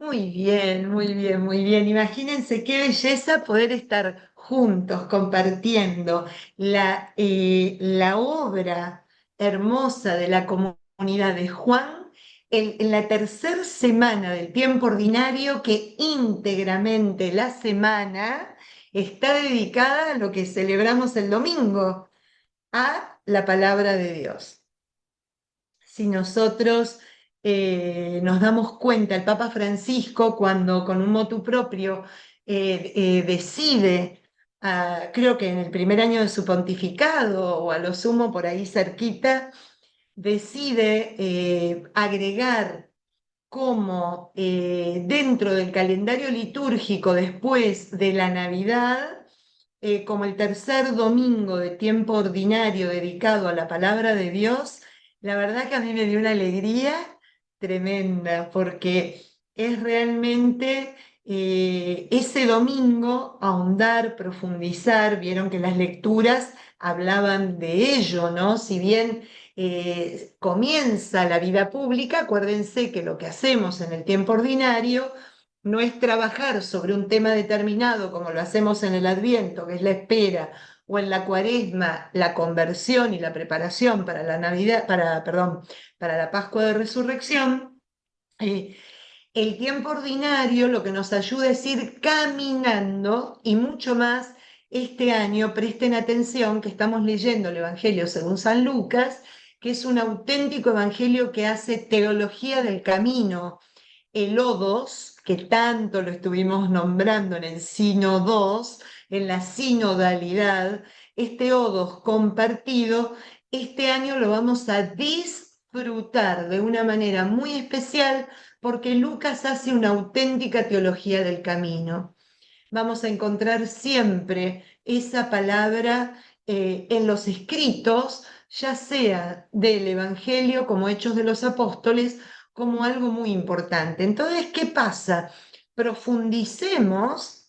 Muy bien, muy bien, muy bien. Imagínense qué belleza poder estar juntos compartiendo la obra hermosa de la comunidad de Juan en la tercera semana del tiempo ordinario, que íntegramente la semana está dedicada a lo que celebramos el domingo, a la palabra de Dios. Si nosotros nos damos cuenta, el Papa Francisco, cuando con un motu propio decide, creo que en el primer año de su pontificado, o a lo sumo por ahí cerquita, decide agregar como dentro del calendario litúrgico después de la Navidad, como el tercer domingo de tiempo ordinario dedicado a la palabra de Dios, la verdad que a mí me dio una alegría tremenda, porque es realmente ese domingo ahondar, profundizar. Vieron que las lecturas hablaban de ello, ¿no? Si bien comienza la vida pública, acuérdense que lo que hacemos en el tiempo ordinario no es trabajar sobre un tema determinado como lo hacemos en el Adviento, que es la espera, o en la Cuaresma, la conversión y la preparación para la Navidad, perdón, para la Pascua de Resurrección. eh, el tiempo ordinario lo que nos ayuda es ir caminando, y mucho más este año. Presten atención que estamos leyendo el Evangelio según San Lucas, que es un auténtico evangelio que hace teología del camino. El Odos, que tanto lo estuvimos nombrando en el Sino en la sinodalidad, este Odos compartido, este año lo vamos a disfrutar de una manera muy especial, porque Lucas hace una auténtica teología del camino. Vamos a encontrar siempre esa palabra en los escritos, ya sea del Evangelio como Hechos de los Apóstoles, como algo muy importante. Entonces, ¿qué pasa? Profundicemos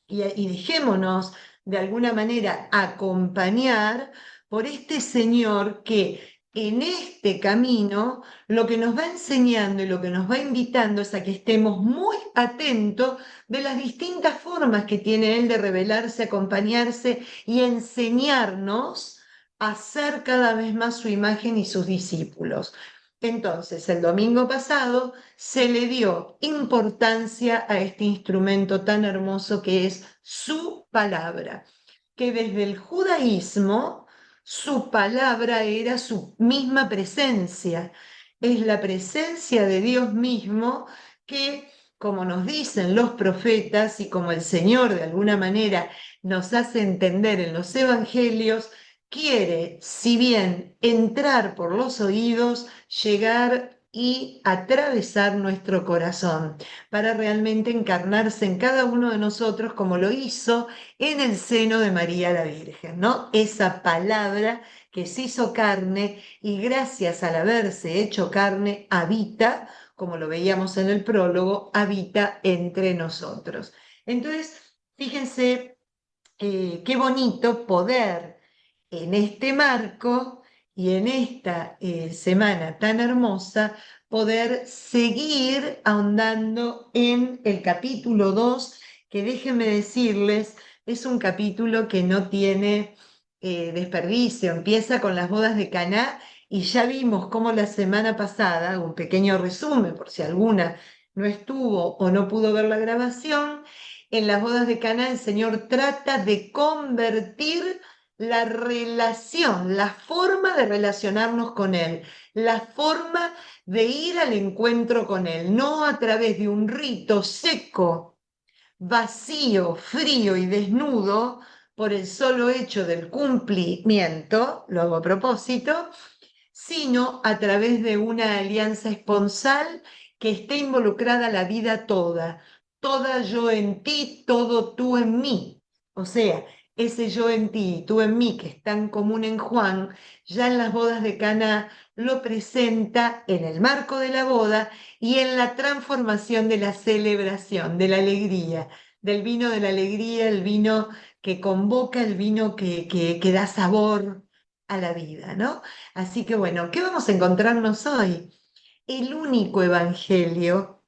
y dejémonos de alguna manera acompañar por este Señor que en este camino lo que nos va enseñando y lo que nos va invitando es a que estemos muy atentos de las distintas formas que tiene Él de revelarse, acompañarse y enseñarnos a ser cada vez más su imagen y sus discípulos. Entonces, el domingo pasado se le dio importancia a este instrumento tan hermoso que es su palabra, que desde el judaísmo su palabra era su misma presencia, es la presencia de Dios mismo que, como nos dicen los profetas y como el Señor de alguna manera nos hace entender en los evangelios, quiere, si bien entrar por los oídos, llegar y atravesar nuestro corazón para realmente encarnarse en cada uno de nosotros, como lo hizo en el seno de María la Virgen, ¿no? Esa palabra que se hizo carne y gracias al haberse hecho carne habita, como lo veíamos en el prólogo, habita entre nosotros. Entonces, fíjense qué bonito poder en este marco y en esta semana tan hermosa, poder seguir ahondando en el capítulo 2, que déjenme decirles, es un capítulo que no tiene desperdicio. Empieza con las bodas de Caná y ya vimos cómo la semana pasada, un pequeño resumen por si alguna no estuvo o no pudo ver la grabación, en las bodas de Caná el Señor trata de convertir la relación, la forma de relacionarnos con Él, la forma de ir al encuentro con Él, no a través de un rito seco, vacío, frío y desnudo por el solo hecho del cumplimiento, lo hago a propósito, sino a través de una alianza esponsal que esté involucrada la vida toda, toda yo en ti, todo tú en mí. O sea, ese yo en ti y tú en mí que es tan común en Juan, ya en las bodas de Caná lo presenta en el marco de la boda y en la transformación de la celebración, de la alegría, del vino de la alegría, el vino que convoca, el vino que da sabor a la vida, ¿no? Así que bueno, ¿qué vamos a encontrarnos hoy? El único evangelio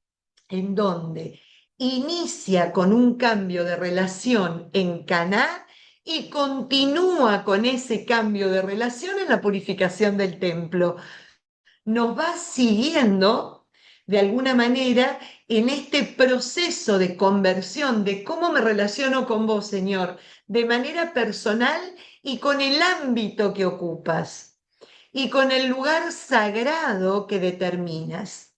en donde inicia con un cambio de relación en Caná y continúa con ese cambio de relación en la purificación del templo. Nos va siguiendo de alguna manera en este proceso de conversión, de cómo me relaciono con vos, Señor, de manera personal y con el ámbito que ocupas y con el lugar sagrado que determinas.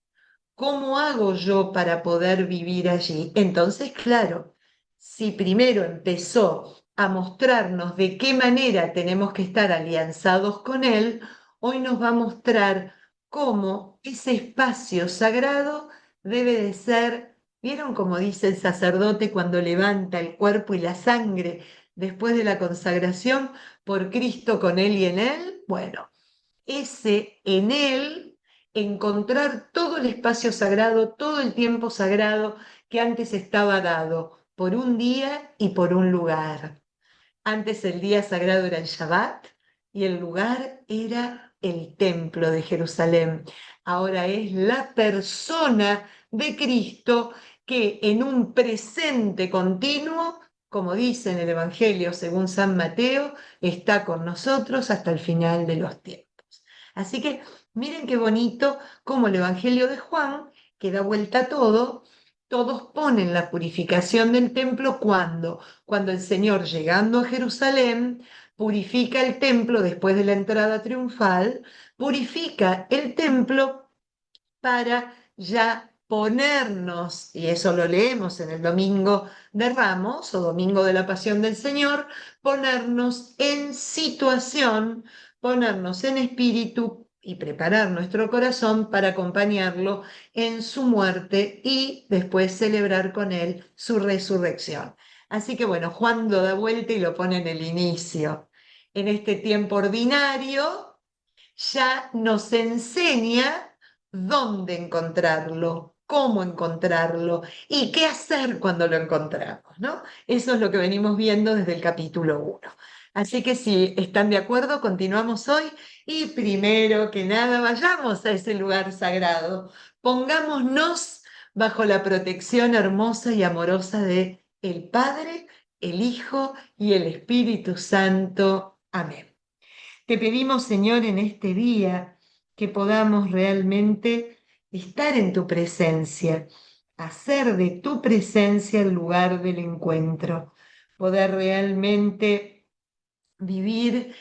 ¿Cómo hago yo para poder vivir allí? Entonces, claro, si primero empezó a mostrarnos de qué manera tenemos que estar alianzados con Él, hoy nos va a mostrar cómo ese espacio sagrado debe de ser, ¿vieron cómo dice el sacerdote cuando levanta el cuerpo y la sangre después de la consagración por Cristo con Él y en Él? Bueno, ese en Él, encontrar todo el espacio sagrado, todo el tiempo sagrado que antes estaba dado por un día y por un lugar. Antes el día sagrado era el Shabbat y el lugar era el templo de Jerusalén. Ahora es la persona de Cristo que en un presente continuo, como dice en el Evangelio según San Mateo, está con nosotros hasta el final de los tiempos. Así que miren qué bonito como el Evangelio de Juan, que da vuelta a todo, todos ponen la purificación del templo cuando el Señor, llegando a Jerusalén, purifica el templo después de la entrada triunfal, purifica el templo para ya ponernos, y eso lo leemos en el Domingo de Ramos o Domingo de la Pasión del Señor, ponernos en situación, ponernos en espíritu y preparar nuestro corazón para acompañarlo en su muerte y después celebrar con él su resurrección. Así que bueno, Juan lo da vuelta y lo pone en el inicio. En este tiempo ordinario ya nos enseña dónde encontrarlo, cómo encontrarlo y qué hacer cuando lo encontramos, ¿no? Eso es lo que venimos viendo desde el capítulo 1. Así que si están de acuerdo, continuamos hoy y primero que nada vayamos a ese lugar sagrado. Pongámonos bajo la protección hermosa y amorosa de el Padre, el Hijo y el Espíritu Santo. Amén. Te pedimos, Señor, en este día que podamos realmente estar en tu presencia, hacer de tu presencia el lugar del encuentro, poder realmente vivir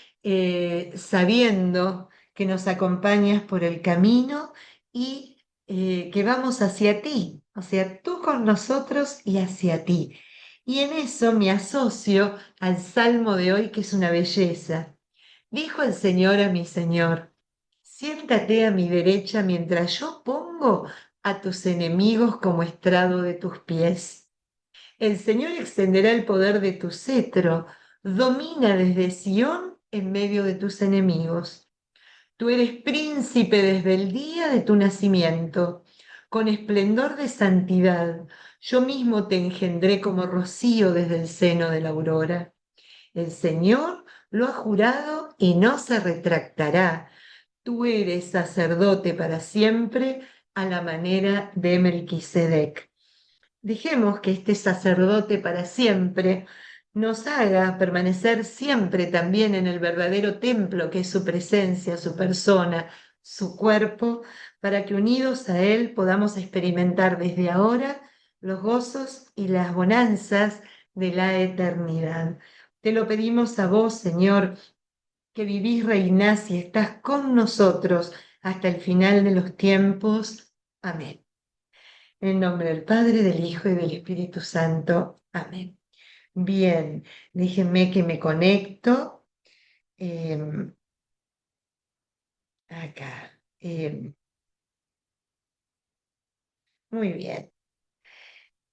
sabiendo que nos acompañas por el camino y que vamos hacia ti, o sea, tú con nosotros y hacia ti. Y en eso me asocio al salmo de hoy, que es una belleza. Dijo el Señor a mi Señor, siéntate a mi derecha mientras yo pongo a tus enemigos como estrado de tus pies. El Señor extenderá el poder de tu cetro, domina desde Sión en medio de tus enemigos. Tú eres príncipe desde el día de tu nacimiento, con esplendor de santidad. Yo mismo te engendré como rocío desde el seno de la aurora. El Señor lo ha jurado y no se retractará. Tú eres sacerdote para siempre a la manera de Melquisedec. Dejemos que este sacerdote para siempre nos haga permanecer siempre también en el verdadero templo que es su presencia, su persona, su cuerpo, para que unidos a Él podamos experimentar desde ahora los gozos y las bonanzas de la eternidad. Te lo pedimos a vos, Señor, que vivís, reinás y estás con nosotros hasta el final de los tiempos. Amén. En el nombre del Padre, del Hijo y del Espíritu Santo. Amén. Bien, déjenme que me conecto. em, acá. Muy bien.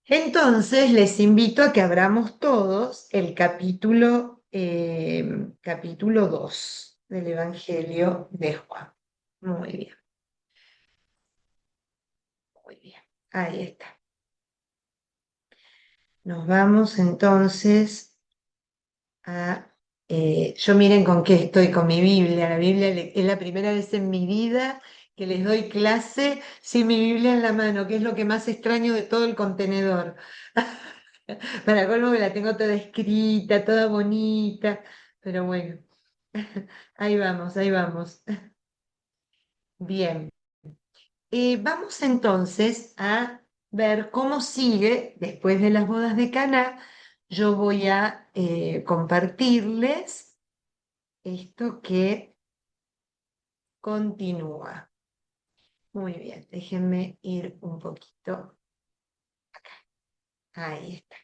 Entonces, les invito a que abramos todos el capítulo 2 del Evangelio de Juan. Muy bien, muy bien. Ahí está. Nos vamos entonces a... yo miren con qué estoy con mi Biblia. La Biblia es la primera vez en mi vida que les doy clase sin mi Biblia en la mano, que es lo que más extraño de todo el contenedor. Para colmo que la tengo toda escrita, toda bonita, pero bueno, ahí vamos, ahí vamos. Bien. Vamos entonces a ver cómo sigue después de las bodas de Caná. Yo voy a compartirles esto que continúa. Muy bien, déjenme ir un poquito. Ahí está.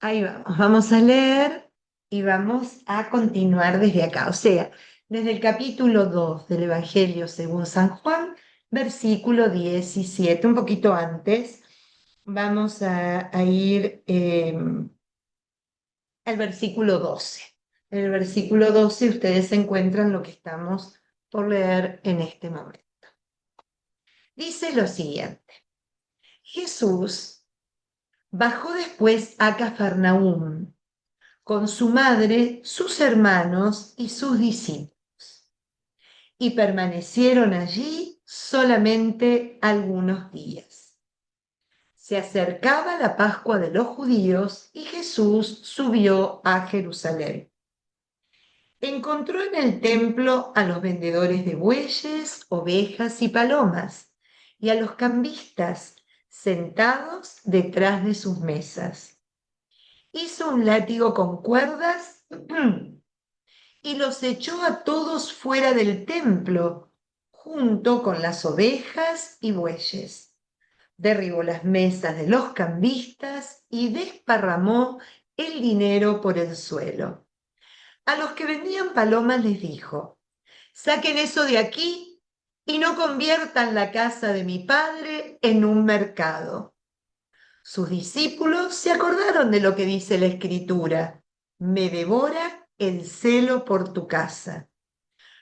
Ahí vamos. Vamos a leer y vamos a continuar desde acá. O sea, desde el capítulo 2 del Evangelio según San Juan, versículo 17, un poquito antes. Vamos a ir al versículo 12. En el versículo 12 ustedes encuentran lo que estamos por leer en este momento. Dice lo siguiente: Jesús bajó después a Cafarnaúm con su madre, sus hermanos y sus discípulos, y permanecieron allí solamente algunos días. Se acercaba la Pascua de los judíos y Jesús subió a Jerusalén. Encontró en el templo a los vendedores de bueyes, ovejas y palomas, y a los cambistas sentados detrás de sus mesas. Hizo un látigo con cuerdas y los echó a todos fuera del templo, junto con las ovejas y bueyes. Derribó las mesas de los cambistas y desparramó el dinero por el suelo. A los que vendían palomas les dijo: saquen eso de aquí y no conviertan la casa de mi padre en un mercado. Sus discípulos se acordaron de lo que dice la Escritura: me devora el celo por tu casa.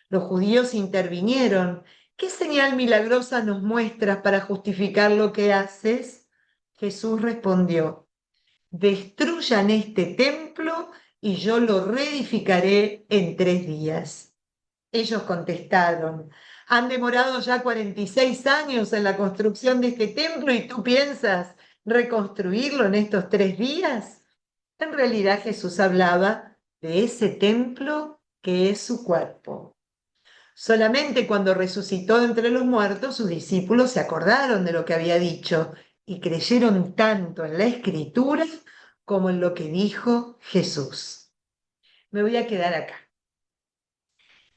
Los judíos intervinieron: ¿qué señal milagrosa nos muestras para justificar lo que haces? Jesús respondió: destruyan este templo y yo lo reedificaré en 3 días. Ellos contestaron: han demorado ya 46 años en la construcción de este templo y tú piensas reconstruirlo en estos 3 días. En realidad Jesús hablaba de ese templo que es su cuerpo. Solamente cuando resucitó de entre los muertos, sus discípulos se acordaron de lo que había dicho y creyeron tanto en la Escritura como en lo que dijo Jesús. Me voy a quedar acá.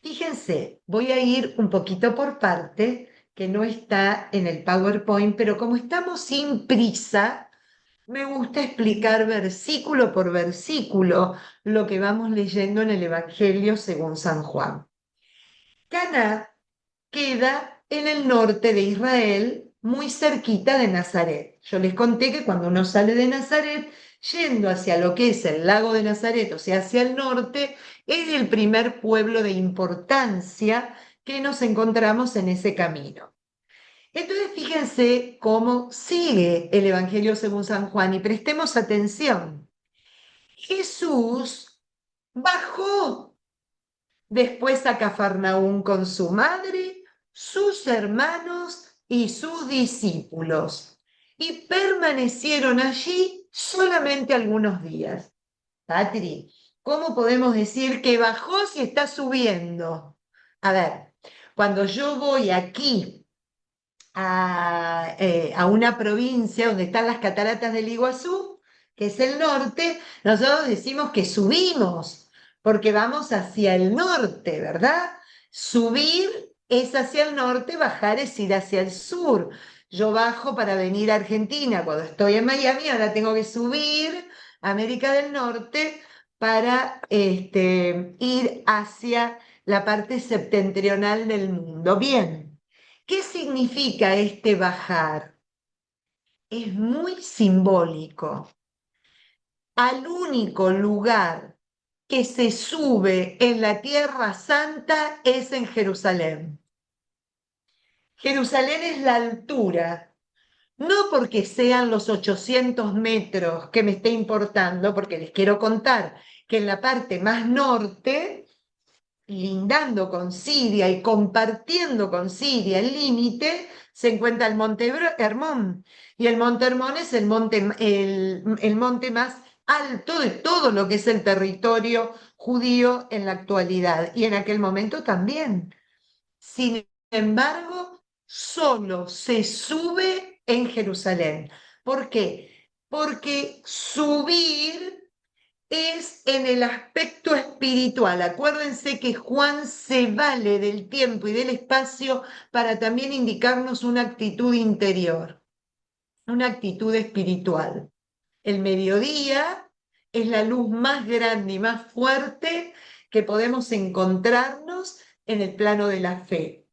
Fíjense, voy a ir un poquito por parte, que no está en el PowerPoint, pero como estamos sin prisa, me gusta explicar versículo por versículo lo que vamos leyendo en el Evangelio según San Juan. Caná queda en el norte de Israel, muy cerquita de Nazaret. Yo les conté que cuando uno sale de Nazaret, yendo hacia lo que es el lago de Nazaret, o sea, hacia el norte, es el primer pueblo de importancia que nos encontramos en ese camino. Entonces, fíjense cómo sigue el Evangelio según San Juan y prestemos atención. Jesús bajó después a Cafarnaúm con su madre, sus hermanos y sus discípulos, y permanecieron allí solamente algunos días. Patri, ¿cómo podemos decir que bajó si está subiendo? A ver, cuando yo voy aquí a una provincia donde están las cataratas del Iguazú, que es el norte, nosotros decimos que subimos, porque vamos hacia el norte, ¿verdad? Subir es hacia el norte, bajar es ir hacia el sur. Yo bajo para venir a Argentina cuando estoy en Miami, ahora tengo que subir a América del Norte para ir hacia la parte septentrional del mundo. Bien. ¿Qué significa este bajar? Es muy simbólico. Al único lugar que se sube en la Tierra Santa es en Jerusalén. Jerusalén es la altura, no porque sean los 800 metros que me esté importando, porque les quiero contar que en la parte más norte lindando con Siria y compartiendo con Siria el límite, se encuentra el monte Hermón. Y el monte Hermón es el monte más alto de todo lo que es el territorio judío en la actualidad. Y en aquel momento también. Sin embargo, solo se sube en Jerusalén. ¿Por qué? Porque subir es en el aspecto espiritual. Acuérdense que Juan se vale del tiempo y del espacio para también indicarnos una actitud interior, una actitud espiritual. El mediodía es la luz más grande y más fuerte que podemos encontrarnos en el plano de la fe.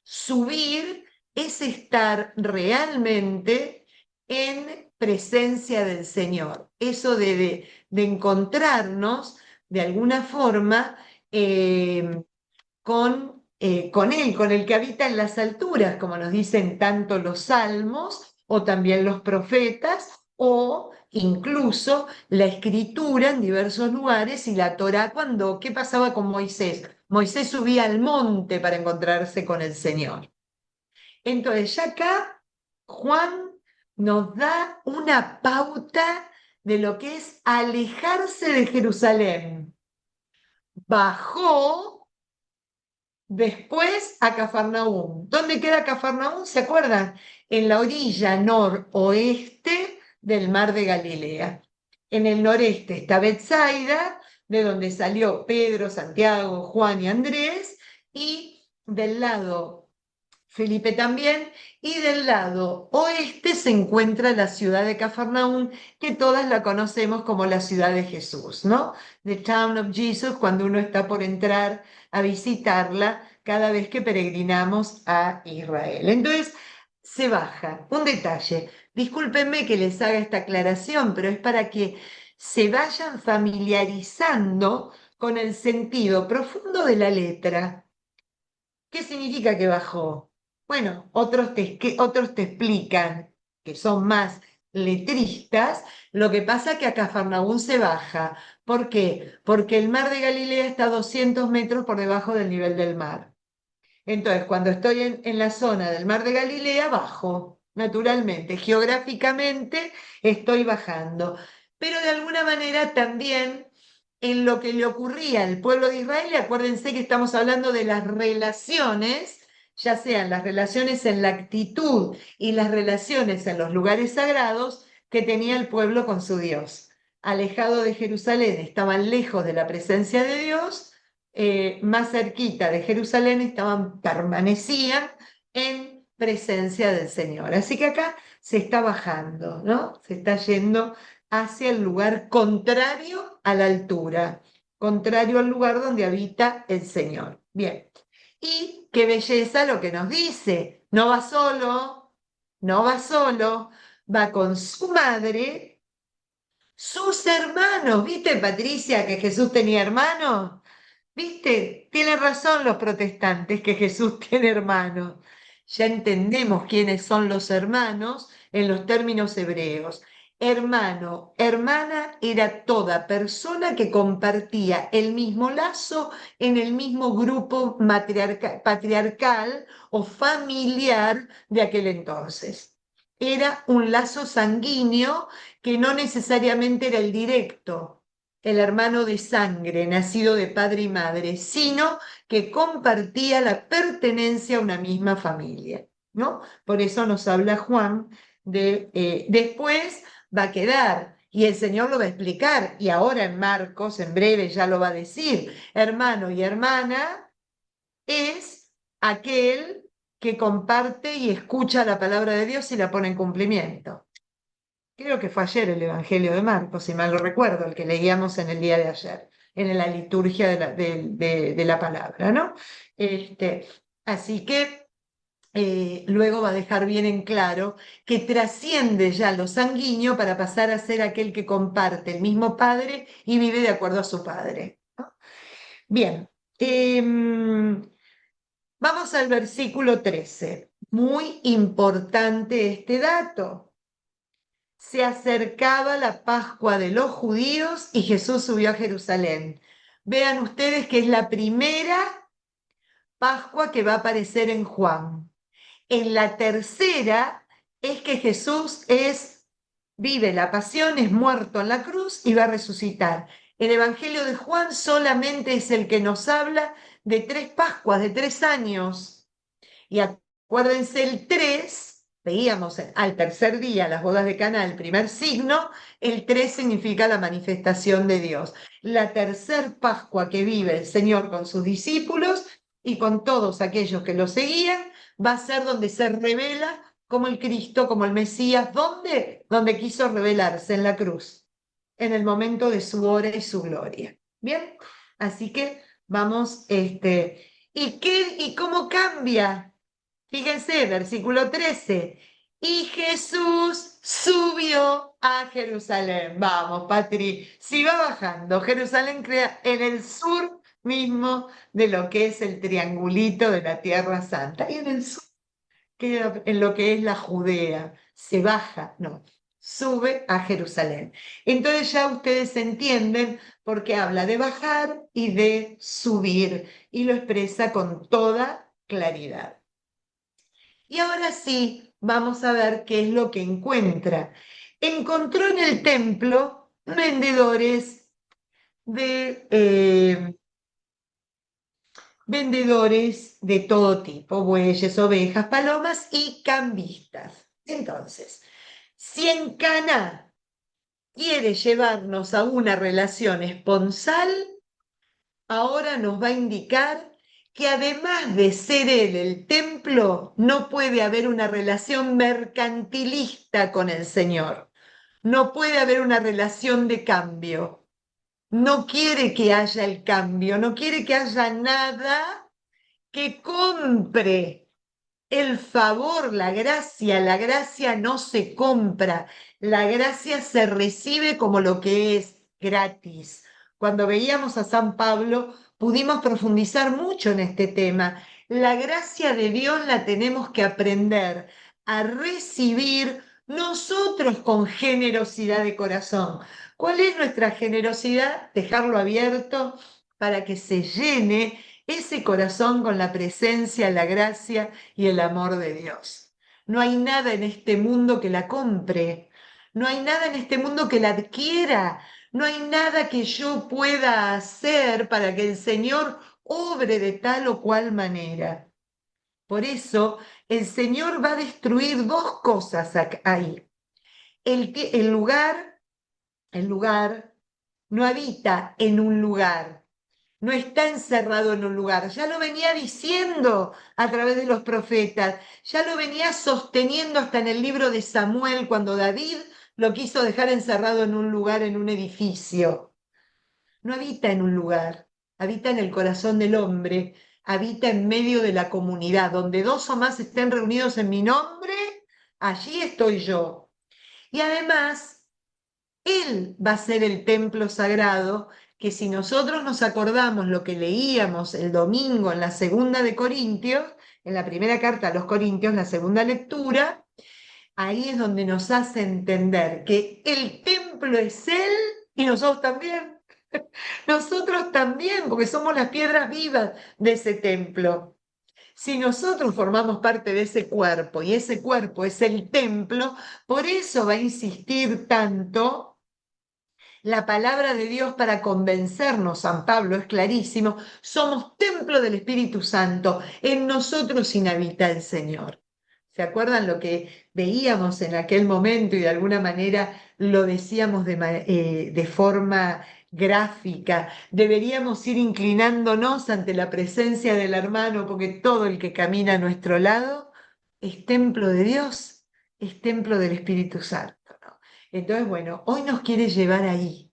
Subir es estar realmente en presencia del Señor. Eso de encontrarnos de alguna forma con Él, con el que habita en las alturas, como nos dicen tanto los salmos o también los profetas, o incluso la escritura en diversos lugares y la Torá cuando, ¿qué pasaba con Moisés? Moisés subía al monte para encontrarse con el Señor. Entonces, ya acá Juan nos da una pauta de lo que es alejarse de Jerusalén. Bajó después a Cafarnaúm. ¿Dónde queda Cafarnaúm? ¿Se acuerdan? En la orilla noroeste del mar de Galilea. En el noreste está Betsaida, de donde salió Pedro, Santiago, Juan y Andrés, y del lado Felipe también, y del lado oeste se encuentra la ciudad de Cafarnaúm, que todas la conocemos como la ciudad de Jesús, ¿no? The Town of Jesus, cuando uno está por entrar a visitarla cada vez que peregrinamos a Israel. Entonces, se baja. Un detalle, discúlpenme que les haga esta aclaración, pero es para que se vayan familiarizando con el sentido profundo de la letra. ¿Qué significa que bajó? Bueno, otros te explican, que son más letristas, lo que pasa que a Cafarnaúm se baja. ¿Por qué? Porque el mar de Galilea está a 200 metros por debajo del nivel del mar. Entonces, cuando estoy en la zona del mar de Galilea, bajo, naturalmente, geográficamente estoy bajando. Pero de alguna manera también en lo que le ocurría al pueblo de Israel, y acuérdense que estamos hablando de las relaciones, ya sean las relaciones en la actitud y las relaciones en los lugares sagrados que tenía el pueblo con su Dios. Alejado de Jerusalén, estaban lejos de la presencia de Dios, más cerquita de Jerusalén permanecían en presencia del Señor. Así que acá se está bajando, ¿no? Se está yendo hacia el lugar contrario a la altura, contrario al lugar donde habita el Señor. Bien. Y qué belleza lo que nos dice. No va solo, no va solo, va con su madre, sus hermanos. ¿Viste, Patricia, que Jesús tenía hermanos? ¿Viste? Tienen razón los protestantes que Jesús tiene hermanos. Ya entendemos quiénes son los hermanos en los términos hebreos. Hermano, hermana era toda persona que compartía el mismo lazo en el mismo grupo patriarcal o familiar de aquel entonces. Era un lazo sanguíneo que no necesariamente era el directo, el hermano de sangre, nacido de padre y madre, sino que compartía la pertenencia a una misma familia, ¿no? Por eso nos habla Juan después va a quedar, y el Señor lo va a explicar, y ahora en Marcos, en breve ya lo va a decir, hermano y hermana es aquel que comparte y escucha la palabra de Dios y la pone en cumplimiento. Creo que fue ayer el Evangelio de Marcos, si mal lo recuerdo, el que leíamos en el día de ayer, en la liturgia de la palabra, ¿no? Así que luego va a dejar bien en claro que trasciende ya lo sanguíneo para pasar a ser aquel que comparte el mismo Padre y vive de acuerdo a su Padre, ¿no? Bien, vamos al versículo 13. Muy importante este dato. Se acercaba la Pascua de los judíos y Jesús subió a Jerusalén. vean ustedes que es la primera Pascua que va a aparecer en Juan. En la tercera es que Jesús vive la pasión, es muerto en la cruz y va a resucitar. El Evangelio de Juan solamente es el que nos habla de 3 Pascuas, de 3 años. Y acuérdense, el 3 veíamos al tercer día las bodas de Caná, el primer signo, el 3 significa la manifestación de Dios. La tercer Pascua que vive el Señor con sus discípulos y con todos aquellos que lo seguían, va a ser donde se revela como el Cristo, como el Mesías. ¿Dónde? Donde quiso revelarse, en la cruz, en el momento de su hora y su gloria. Bien, así que vamos, ¿y cómo cambia? Fíjense, versículo 13. Y Jesús subió a Jerusalén. Vamos, Patri, si va bajando. Jerusalén queda en el sur mismo de lo que es el triangulito de la Tierra Santa. Y en el sur queda en lo que es la Judea. Se baja, no, sube a Jerusalén. Entonces ya ustedes entienden por qué habla de bajar y de subir y lo expresa con toda claridad. Y ahora sí, vamos a ver qué es lo que encuentra. Encontró en el templo vendedores de todo tipo, bueyes, ovejas, palomas y cambistas. Entonces, si en Caná quiere llevarnos a una relación esponsal, ahora nos va a indicar que además de ser él el templo, no puede haber una relación mercantilista con el Señor, no puede haber una relación de cambio. No quiere que haya el cambio, no quiere que haya nada que compre el favor, la gracia no se compra, la gracia se recibe como lo que es gratis. Cuando veíamos a San Pablo, pudimos profundizar mucho en este tema. La gracia de Dios la tenemos que aprender a recibir nosotros con generosidad de corazón. ¿Cuál es nuestra generosidad? Dejarlo abierto para que se llene ese corazón con la presencia, la gracia y el amor de Dios. No hay nada en este mundo que la compre, no hay nada en este mundo que la adquiera, no hay nada que yo pueda hacer para que el Señor obre de tal o cual manera. Por eso el Señor va a destruir 2 cosas ahí. El lugar no habita en un lugar, no está encerrado en un lugar. Ya lo venía diciendo a través de los profetas, ya lo venía sosteniendo hasta en el libro de Samuel, cuando David lo quiso dejar encerrado en un lugar, en un edificio. No habita en un lugar, habita en el corazón del hombre, habita en medio de la comunidad, donde 2 o más estén reunidos en mi nombre, allí estoy yo. Y además, él va a ser el templo sagrado, que si nosotros nos acordamos lo que leíamos el domingo en la segunda de Corintios, en la primera carta a los Corintios, la segunda lectura, ahí es donde nos hace entender que el templo es Él y nosotros también. Nosotros también, porque somos las piedras vivas de ese templo. Si nosotros formamos parte de ese cuerpo y ese cuerpo es el templo, por eso va a insistir tanto la palabra de Dios para convencernos. San Pablo es clarísimo, somos templo del Espíritu Santo, en nosotros inhabita el Señor. ¿Se acuerdan lo que veíamos en aquel momento y de alguna manera lo decíamos de forma gráfica? Deberíamos ir inclinándonos ante la presencia del hermano, porque todo el que camina a nuestro lado es templo de Dios, es templo del Espíritu Santo, ¿no? Entonces, bueno, hoy nos quiere llevar ahí.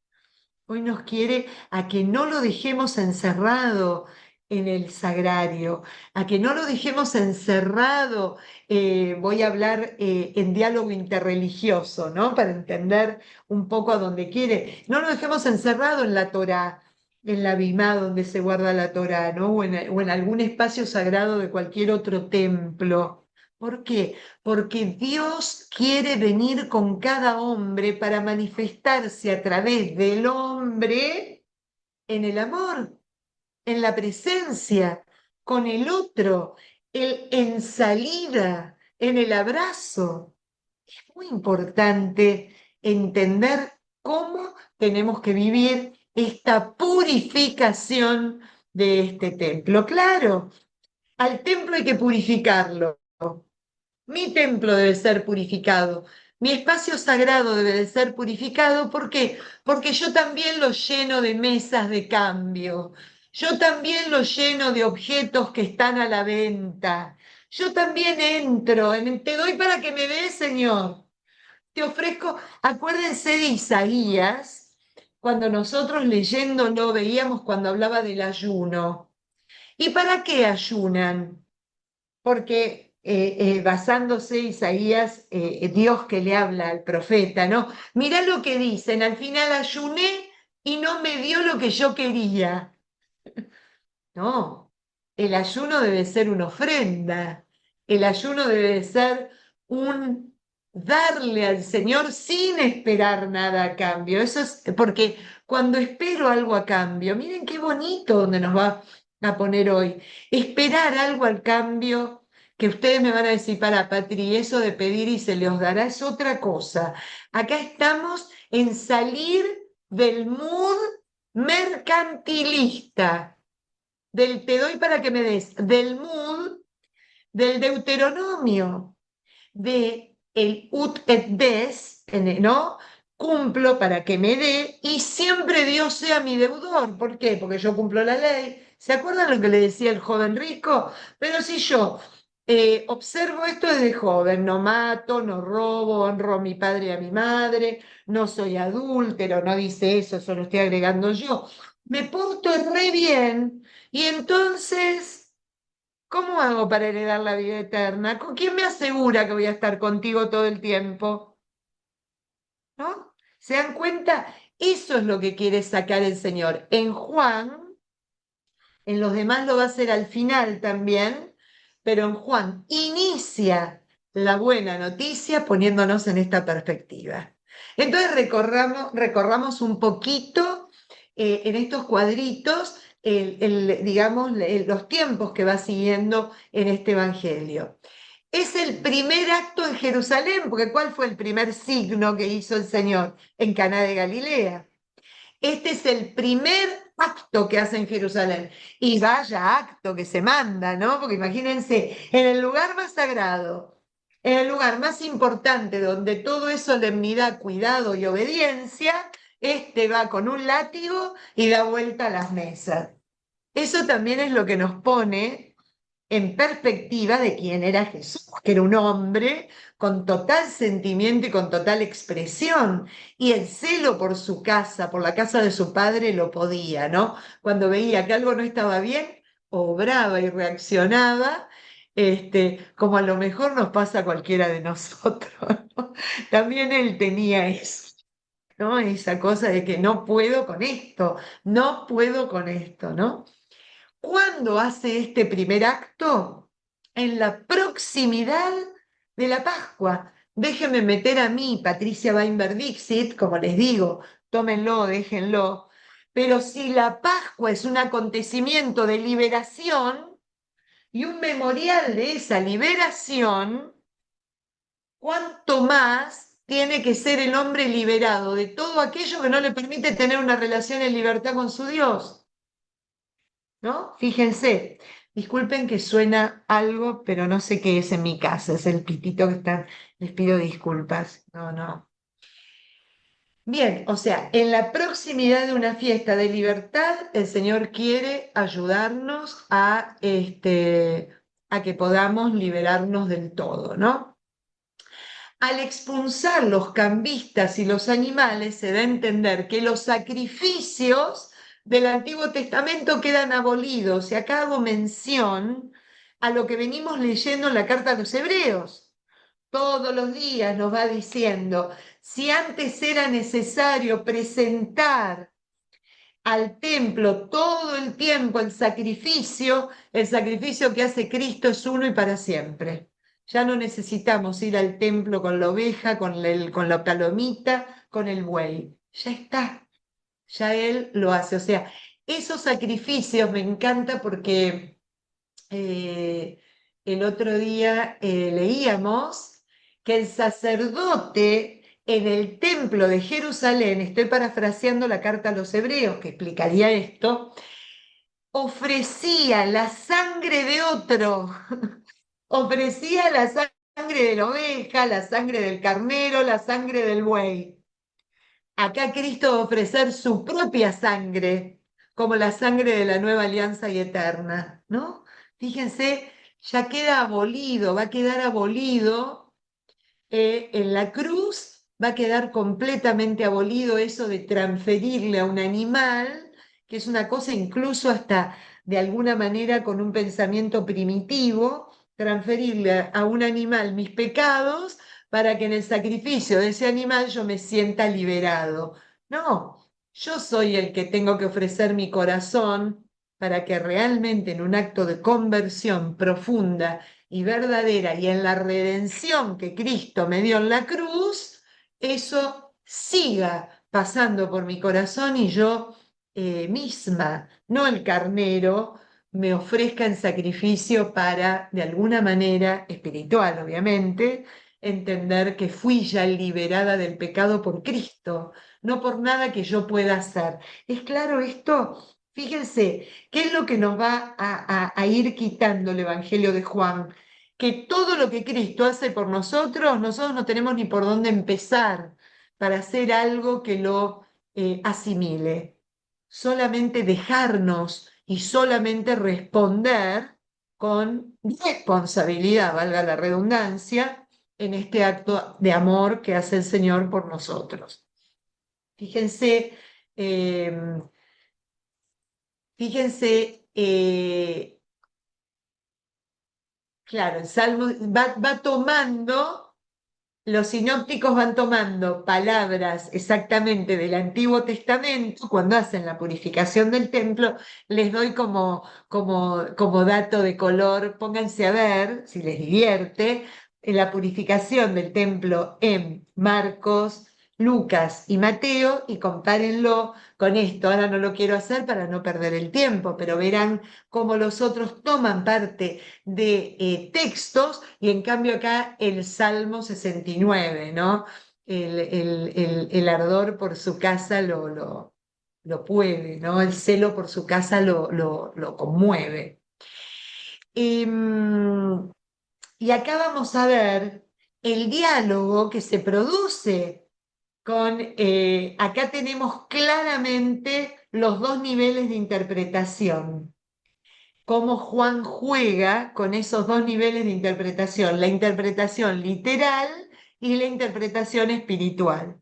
Hoy nos quiere a que no lo dejemos encerrado en el sagrario, a que no lo dejemos encerrado, voy a hablar en diálogo interreligioso, ¿no? Para entender un poco a dónde quiere. No lo dejemos encerrado en la Torá, en la Bimá donde se guarda la Torá, ¿no? O en algún espacio sagrado de cualquier otro templo. ¿Por qué? Porque Dios quiere venir con cada hombre para manifestarse a través del hombre en el amor, en la presencia, con el otro, en salida, en el abrazo. Es muy importante entender cómo tenemos que vivir esta purificación de este templo. Claro, al templo hay que purificarlo. Mi templo debe ser purificado. Mi espacio sagrado debe de ser purificado. ¿Por qué? Porque yo también lo lleno de mesas de cambio. Yo también lo lleno de objetos que están a la venta. Yo también entro te doy para que me des, Señor. Te ofrezco, acuérdense de Isaías, cuando nosotros leyéndolo veíamos cuando hablaba del ayuno. ¿Y para qué ayunan? Porque basándose Isaías, Dios que le habla al profeta, ¿no? Mirá lo que dicen, al final ayuné y no me dio lo que yo quería. No, el ayuno debe ser una ofrenda, el ayuno debe ser un darle al Señor sin esperar nada a cambio. Eso es porque cuando espero algo a cambio, miren qué bonito donde nos va a poner hoy, esperar algo al cambio, que ustedes me van a decir, para Patri, eso de pedir y se les dará es otra cosa. Acá estamos en salir del mood mercantilista del te doy para que me des, del mood, del Deuteronomio, de el ut et des, ¿no? Cumplo para que me dé y siempre Dios sea mi deudor. ¿Por qué? Porque yo cumplo la ley. ¿Se acuerdan lo que le decía el joven rico? Pero si yo observo esto desde joven, no mato, no robo, honro a mi padre y a mi madre, no soy adúltero, no dice eso, eso lo estoy agregando yo. Me porto re bien y entonces, ¿cómo hago para heredar la vida eterna? ¿Con quién me asegura que voy a estar contigo todo el tiempo? ¿No? ¿Se dan cuenta? Eso es lo que quiere sacar el Señor. En Juan, en los demás lo va a hacer al final también, pero en Juan inicia la buena noticia poniéndonos en esta perspectiva. Entonces recorramos un poquito en estos cuadritos, digamos, los tiempos que va siguiendo en este Evangelio. Es el primer acto en Jerusalén, porque ¿cuál fue el primer signo que hizo el Señor? En Caná de Galilea. Este es el primer acto que hace en Jerusalén. Y vaya acto que se manda, ¿no? Porque imagínense, en el lugar más sagrado, en el lugar más importante, donde todo es solemnidad, cuidado y obediencia, este va con un látigo y da vuelta a las mesas. Eso también es lo que nos pone en perspectiva de quién era Jesús, que era un hombre con total sentimiento y con total expresión, y el celo por su casa, por la casa de su padre, lo podía, ¿no? Cuando veía que algo no estaba bien, obraba y reaccionaba, como a lo mejor nos pasa a cualquiera de nosotros, ¿no? También él tenía eso, ¿no? Esa cosa de que no puedo con esto, no puedo con esto, ¿no? ¿Cuándo hace este primer acto? En la proximidad de la Pascua. Déjenme meter a mí, Patricia Weinberg Dixit, como les digo, tómenlo, déjenlo. Pero si la Pascua es un acontecimiento de liberación y un memorial de esa liberación, ¿cuánto más tiene que ser el hombre liberado de todo aquello que no le permite tener una relación en libertad con su Dios? ¿No? Fíjense, disculpen que suena algo, pero no sé qué es en mi casa, es el pitito que está, les pido disculpas. No, no. Bien, o sea, en la proximidad de una fiesta de libertad, el Señor quiere ayudarnos a que podamos liberarnos del todo, ¿no? Al expulsar los cambistas y los animales, se da a entender que los sacrificios del Antiguo Testamento quedan abolidos. Y acá hago mención a lo que venimos leyendo en la carta a los Hebreos. Todos los días nos va diciendo, si antes era necesario presentar al templo todo el tiempo el sacrificio que hace Cristo es uno y para siempre. Ya no necesitamos ir al templo con la oveja, con la palomita, con el buey. Ya está, ya Él lo hace. O sea, esos sacrificios me encanta porque eh, el otro día leíamos que el sacerdote en el templo de Jerusalén, estoy parafraseando la carta a los hebreos que explicaría esto, ofrecía la sangre de otro, ofrecía la sangre de la oveja, la sangre del carnero, la sangre del buey. Acá Cristo va a ofrecer su propia sangre, como la sangre de la nueva alianza y eterna, ¿no? Fíjense, ya queda abolido, va a quedar abolido en la cruz, va a quedar completamente abolido eso de transferirle a un animal, que es una cosa incluso hasta de alguna manera con un pensamiento primitivo, transferirle a un animal mis pecados para que en el sacrificio de ese animal yo me sienta liberado. No, yo soy el que tengo que ofrecer mi corazón para que realmente en un acto de conversión profunda y verdadera y en la redención que Cristo me dio en la cruz, eso siga pasando por mi corazón y yo misma, no el carnero, me ofrezca en sacrificio para, de alguna manera, espiritual obviamente, entender que fui ya liberada del pecado por Cristo, no por nada que yo pueda hacer. ¿Es claro esto? Fíjense, ¿qué es lo que nos va a ir quitando el Evangelio de Juan? Que todo lo que Cristo hace por nosotros, nosotros no tenemos ni por dónde empezar para hacer algo que lo asimile. Solamente dejarnos y solamente responder con responsabilidad, valga la redundancia, en este acto de amor que hace el Señor por nosotros. Fíjense, eh, fíjense, claro, el Salmo va tomando. Los sinópticos van tomando palabras exactamente del Antiguo Testamento cuando hacen la purificación del templo. Les doy como dato de color, pónganse a ver, si les divierte, en la purificación del templo en Marcos, Lucas y Mateo y compárenlo con esto. Ahora no lo quiero hacer para no perder el tiempo, pero verán cómo los otros toman parte de textos y en cambio acá el Salmo 69, ¿no? El ardor por su casa lo puede, ¿no? El celo por su casa lo conmueve. Em, y acá vamos a ver el diálogo que se produce acá tenemos claramente los dos niveles de interpretación, cómo Juan juega con esos dos niveles de interpretación, la interpretación literal y la interpretación espiritual.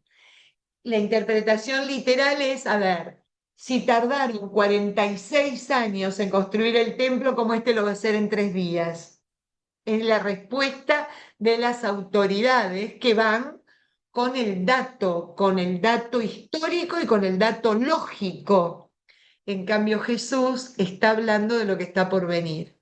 La interpretación literal es, a ver, si tardaron 46 años en construir el templo, ¿cómo este lo va a hacer en 3 días? Es la respuesta de las autoridades que van con el dato histórico y con el dato lógico. En cambio, Jesús está hablando de lo que está por venir.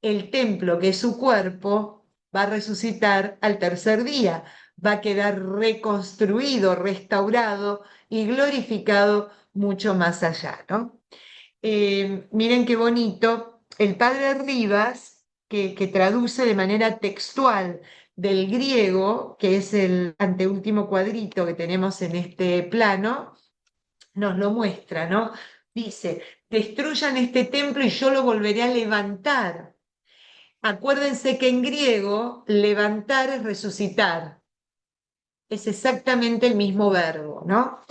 El templo, que es su cuerpo, va a resucitar al tercer día, va a quedar reconstruido, restaurado y glorificado mucho más allá, ¿no? Miren qué bonito, el padre Rivas, que traduce de manera textual del griego, que es el anteúltimo cuadrito que tenemos en este plano, nos lo muestra, ¿no? Dice, destruyan este templo y yo lo volveré a levantar. Acuérdense que en griego levantar es resucitar, es exactamente el mismo verbo, ¿no?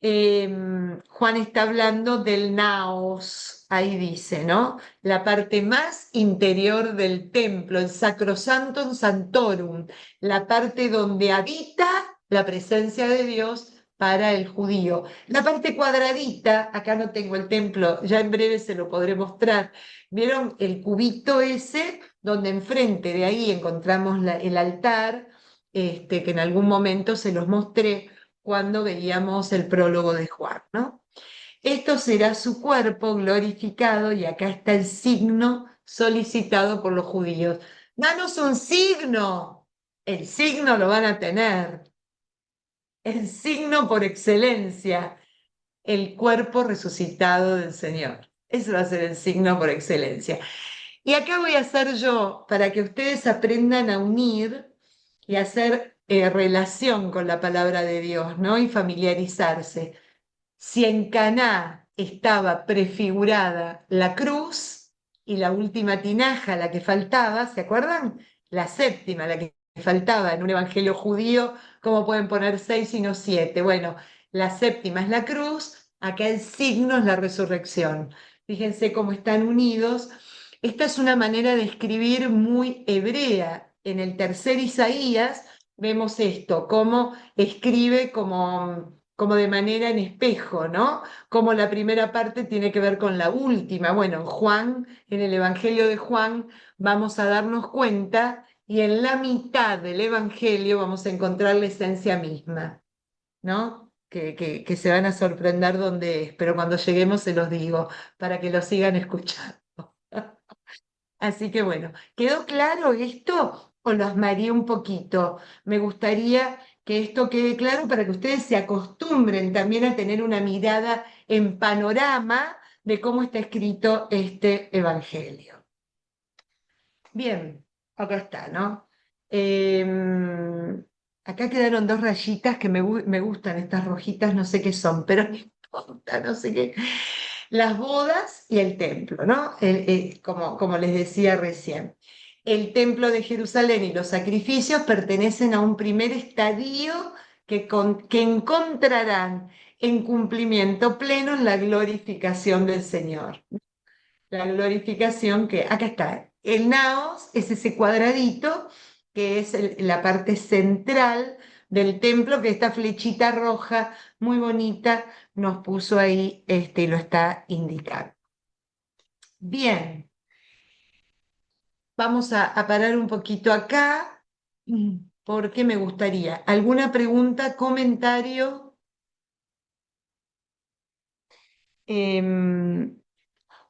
Juan está hablando del naos, ahí dice, ¿no? La parte más interior del templo, el sacrosantum santorum, la parte donde habita la presencia de Dios para el judío. La parte cuadradita, acá no tengo el templo, ya en breve se lo podré mostrar. ¿Vieron el cubito ese? Donde enfrente de ahí encontramos el altar, que en algún momento se los mostré cuando veíamos el prólogo de Juan, ¿no? Esto será su cuerpo glorificado y acá está el signo solicitado por los judíos. Danos un signo. El signo lo van a tener. El signo por excelencia. el cuerpo resucitado del Señor. Ese va a ser el signo por excelencia. Y acá voy a hacer yo, para que ustedes aprendan a unir y hacer relación con la palabra de Dios, ¿no? Y familiarizarse. Si en Caná estaba prefigurada la cruz y la última tinaja, la que faltaba, ¿se acuerdan? La séptima, la que faltaba en un evangelio judío, ¿cómo pueden poner seis y no siete? Bueno, la séptima es la cruz, acá el signo es la resurrección. Fíjense cómo están unidos. Esta es una manera de escribir muy hebrea. En el tercer Isaías vemos esto, cómo escribe como de manera en espejo, ¿no? Como la primera parte tiene que ver con la última. Bueno, en Juan, en el Evangelio de Juan, vamos a darnos cuenta y en la mitad del Evangelio vamos a encontrar la esencia misma, ¿no? Que se van a sorprender dónde es, pero cuando lleguemos se los digo, para que lo sigan escuchando. Así que bueno, ¿quedó claro esto o lo asmaría un poquito? Me gustaría que esto quede claro para que ustedes se acostumbren también a tener una mirada en panorama de cómo está escrito este evangelio. Bien, acá está, ¿no? Acá quedaron dos rayitas que me gustan, estas rojitas, no sé qué son, pero no importa, no sé qué. Las bodas y el templo, ¿no? Como les decía recién. El templo de Jerusalén y los sacrificios pertenecen a un primer estadio que encontrarán en cumplimiento pleno en la glorificación del Señor. La glorificación que, acá está, el naos es ese cuadradito que es la parte central del templo, que esta flechita roja muy bonita nos puso ahí y lo está indicando. Bien, vamos a parar un poquito acá porque me gustaría. ¿Alguna pregunta, comentario? Em,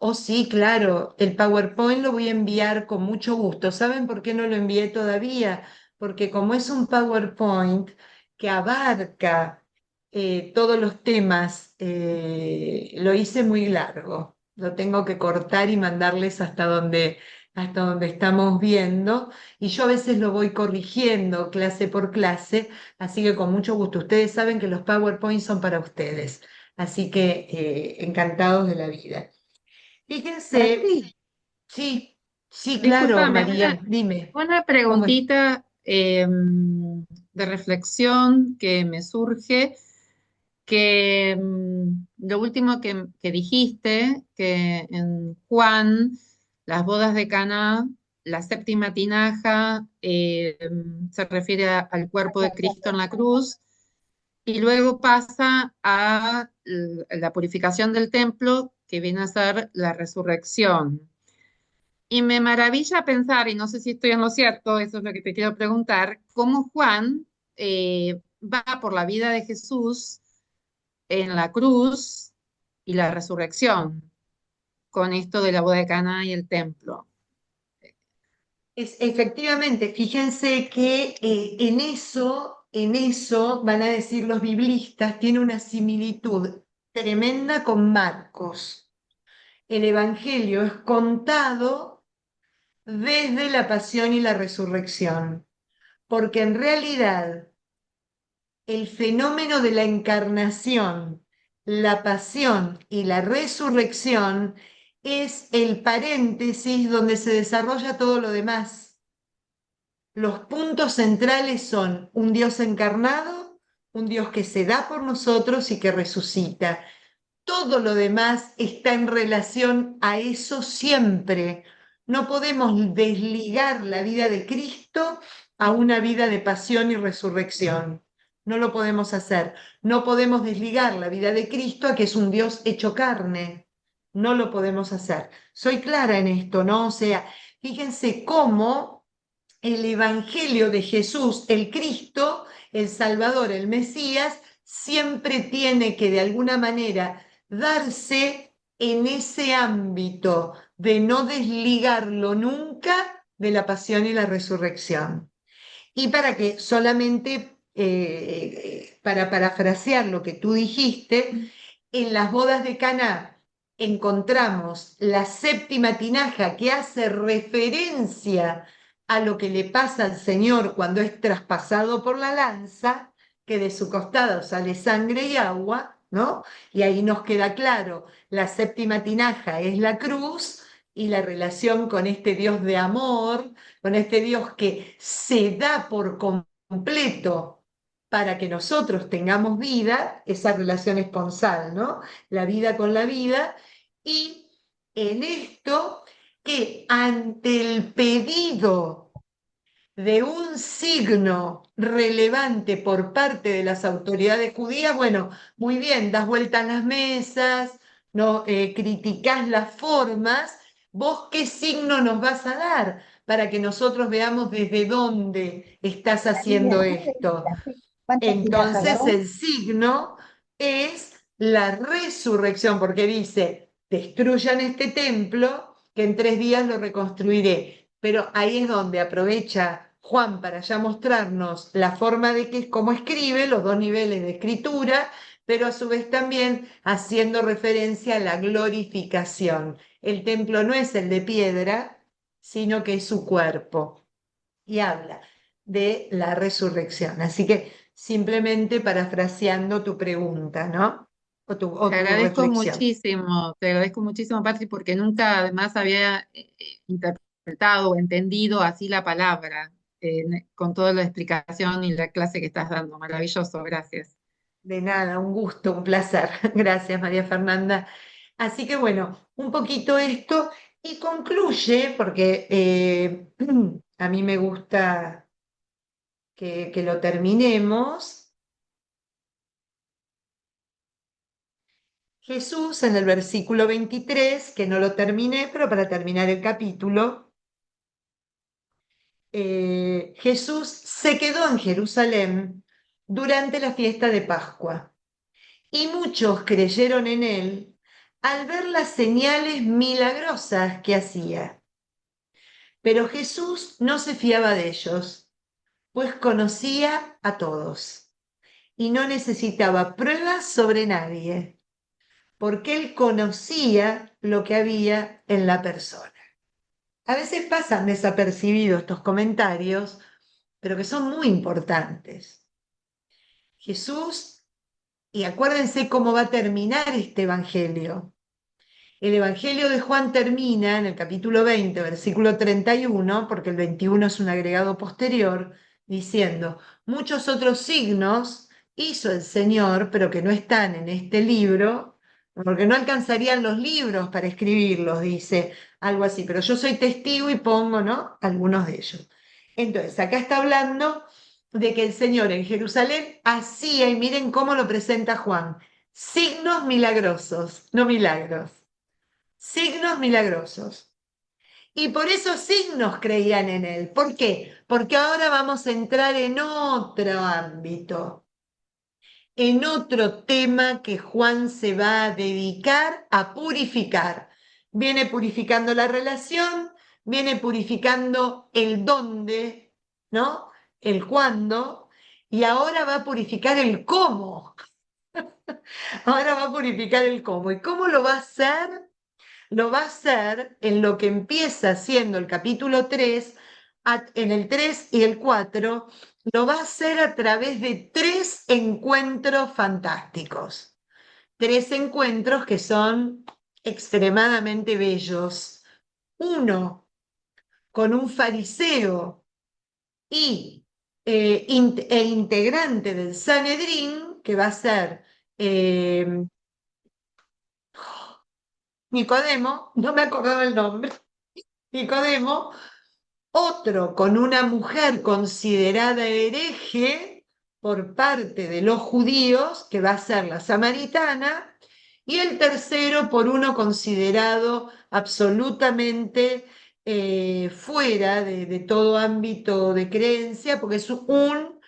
Oh, sí, claro, el PowerPoint lo voy a enviar con mucho gusto. ¿Saben por qué no lo envié todavía? Porque como es un PowerPoint que abarca todos los temas, lo hice muy largo. Lo tengo que cortar y mandarles hasta donde estamos viendo. Y yo a veces lo voy corrigiendo clase por clase, así que con mucho gusto. Ustedes saben que los PowerPoints son para ustedes, así que encantados de la vida. Fíjense, Rosy, sí, sí, claro, discúlpame, María, dime, una ¿cómo es? preguntita de reflexión que me surge, que lo último que dijiste, que en Juan, las bodas de Caná, la séptima tinaja, se refiere al cuerpo de Cristo en la cruz, y luego pasa a la purificación del templo, que viene a ser la resurrección. Y me maravilla pensar, y no sé si estoy en lo cierto, eso es lo que te quiero preguntar, cómo Juan va por la vida de Jesús en la cruz y la resurrección, con esto de la boda de Caná y el templo. Efectivamente, fíjense que en eso, van a decir los biblistas, tiene una similitud tremenda con Marcos. El Evangelio es contado desde la pasión y la resurrección, porque en realidad el fenómeno de la encarnación, la pasión y la resurrección es el paréntesis donde se desarrolla todo lo demás. Los puntos centrales son un Dios encarnado, un Dios que se da por nosotros y que resucita. Todo lo demás está en relación a eso siempre. No podemos desligar la vida de Cristo a una vida de pasión y resurrección. No lo podemos hacer. No podemos desligar la vida de Cristo a que es un Dios hecho carne. No lo podemos hacer. Soy clara en esto, ¿no? O sea, fíjense cómo el Evangelio de Jesús, el Cristo, el Salvador, el Mesías, siempre tiene que de alguna manera darse en ese ámbito de no desligarlo nunca de la pasión y la resurrección. Y para que solamente, para parafrasear lo que tú dijiste, en las bodas de Caná encontramos la séptima tinaja que hace referencia a lo que le pasa al Señor cuando es traspasado por la lanza, que de su costado sale sangre y agua, ¿no? Y ahí nos queda claro, la séptima tinaja es la cruz y la relación con este Dios de amor, con este Dios que se da por completo para que nosotros tengamos vida, esa relación esponsal, ¿no? La vida con la vida, y en esto que ante el pedido de un signo relevante por parte de las autoridades judías, bueno, muy bien, das vueltas las mesas, no criticás las formas, vos qué signo nos vas a dar para que nosotros veamos desde dónde estás haciendo esto. ¿Cuántas tinajas Entonces son? el signo es la resurrección, porque dice, destruyan este templo, que en 3 días lo reconstruiré. Pero ahí es donde aprovecha Juan para ya mostrarnos la forma de que es cómo escribe, los 2 niveles de escritura, pero a su vez también haciendo referencia a la glorificación. El templo no es el de piedra, sino que es su cuerpo. Y habla de la resurrección. Así que simplemente parafraseando tu pregunta, ¿no? O tu reflexión. Te agradezco muchísimo, Patri, porque nunca además había interpretado o entendido así la palabra, con toda la explicación y la clase que estás dando. Maravilloso, gracias. De nada, un gusto, un placer. Gracias, María Fernanda. Así que bueno, un poquito esto y concluye, porque a mí me gusta que lo terminemos. Jesús en el versículo 23, que no lo terminé, pero para terminar el capítulo, Jesús se quedó en Jerusalén durante la fiesta de Pascua y muchos creyeron en él al ver las señales milagrosas que hacía. Pero Jesús no se fiaba de ellos, pues conocía a todos y no necesitaba pruebas sobre nadie, porque él conocía lo que había en la persona. A veces pasan desapercibidos estos comentarios, pero que son muy importantes. Jesús, y acuérdense cómo va a terminar este Evangelio. El Evangelio de Juan termina en el capítulo 20, versículo 31, porque el 21 es un agregado posterior, diciendo, muchos otros signos hizo el Señor, pero que no están en este libro, porque no alcanzarían los libros para escribirlos, dice algo así, pero yo soy testigo y pongo, ¿no? Algunos de ellos. Entonces, acá está hablando de que el Señor en Jerusalén hacía, y miren cómo lo presenta Juan, signos milagrosos, no milagros, signos milagrosos. Y por esos signos creían en él. ¿Por qué? Porque ahora vamos a entrar en otro ámbito, en otro tema que Juan se va a dedicar a purificar. Viene purificando la relación, viene purificando el dónde, ¿no? El cuándo, y ahora va a purificar el cómo. Ahora va a purificar el cómo. ¿Y cómo lo va a hacer? Lo va a hacer en lo que empieza siendo el capítulo 3, en el 3 y el 4, lo va a hacer a través de 3 encuentros fantásticos. 3 encuentros que son extremadamente bellos. Uno con un fariseo y, e integrante del Sanedrín, que va a ser eh, Nicodemo, no me acordaba el nombre, Nicodemo. Otro con una mujer considerada hereje por parte de los judíos, que va a ser la samaritana, y el tercero por uno considerado absolutamente fuera de todo ámbito de creencia, porque es un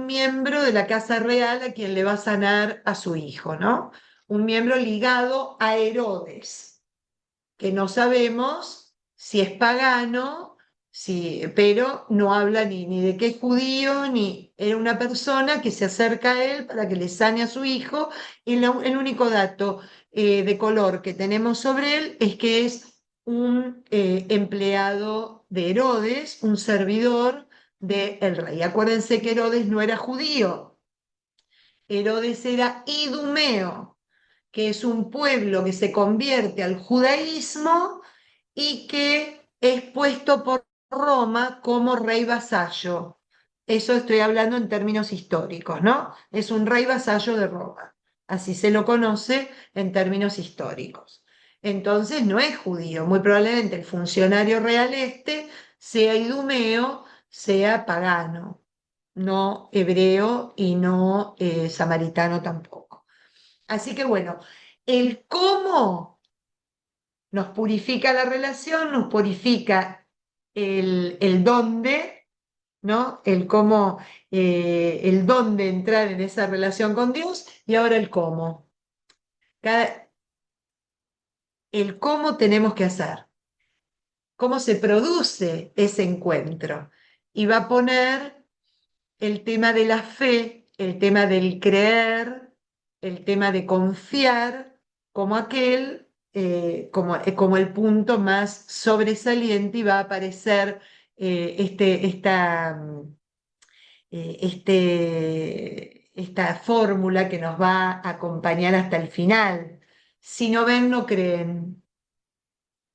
miembro de la casa real a quien le va a sanar a su hijo, ¿no? Un miembro ligado a Herodes, que no sabemos si es pagano sí, pero no habla ni de qué es judío, ni era una persona que se acerca a él para que le sane a su hijo. Y el único dato de color que tenemos sobre él es que es un empleado de Herodes, un servidor del rey. Acuérdense que Herodes no era judío, Herodes era idumeo, que es un pueblo que se convierte al judaísmo y que es puesto por Roma como rey vasallo. Eso estoy hablando en términos históricos, ¿no? Es un rey vasallo de Roma. Así se lo conoce en términos históricos. Entonces no es judío. Muy probablemente el funcionario real este sea idumeo, sea pagano, no hebreo y no samaritano tampoco. Así que bueno, el cómo nos purifica la relación, nos purifica el dónde, ¿no? El cómo, el dónde entrar en esa relación con Dios y ahora el cómo. Cada- el cómo tenemos que hacer, cómo se produce ese encuentro. Y va a poner el tema de la fe, el tema del creer, el tema de confiar, como aquel, como el punto más sobresaliente y va a aparecer esta fórmula que nos va a acompañar hasta el final. Si no ven, no creen.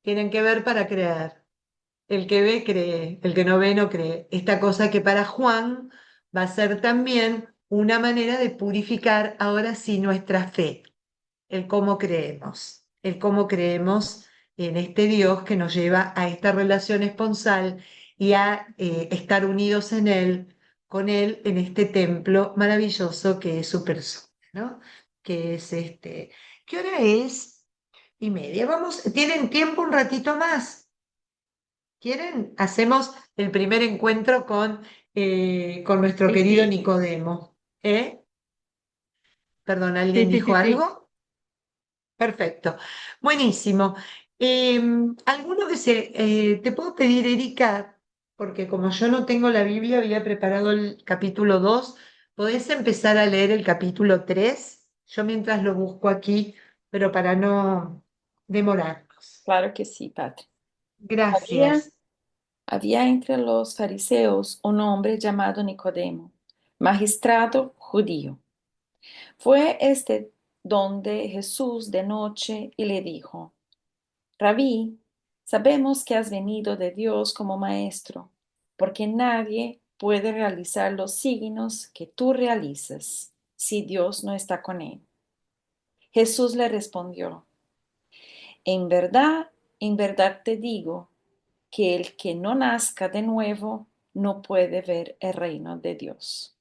Tienen que ver para creer. El que ve cree, el que no ve no cree. Esta cosa que para Juan va a ser también una manera de purificar ahora sí nuestra fe, el cómo creemos en este Dios que nos lleva a esta relación esponsal y a estar unidos en Él, con Él, en este templo maravilloso que es su persona, ¿no? Que es este. ¿Qué hora es? Y media. Vamos, ¿tienen tiempo un ratito más? ¿Quieren? Hacemos el primer encuentro con nuestro Sí, querido sí, Nicodemo. ¿Eh? Perdón, sí, ¿alguien sí, dijo sí, sí. algo? Perfecto. Buenísimo. ¿Alguno que te puedo pedir, Erika, porque como yo no tengo la Biblia, había preparado el capítulo 2. ¿Podés empezar a leer el capítulo 3? Yo mientras lo busco aquí, pero para no demorarnos. Claro que sí, Padre. Había, Gracias. había entre los fariseos un hombre llamado Nicodemo, magistrado judío. Fue este donde Jesús de noche y le dijo: Rabí, sabemos que has venido de Dios como maestro, porque nadie puede realizar los signos que tú realizas si Dios no está con él. Jesús le respondió: en verdad te digo que el que no nazca de nuevo no puede ver el reino de Dios.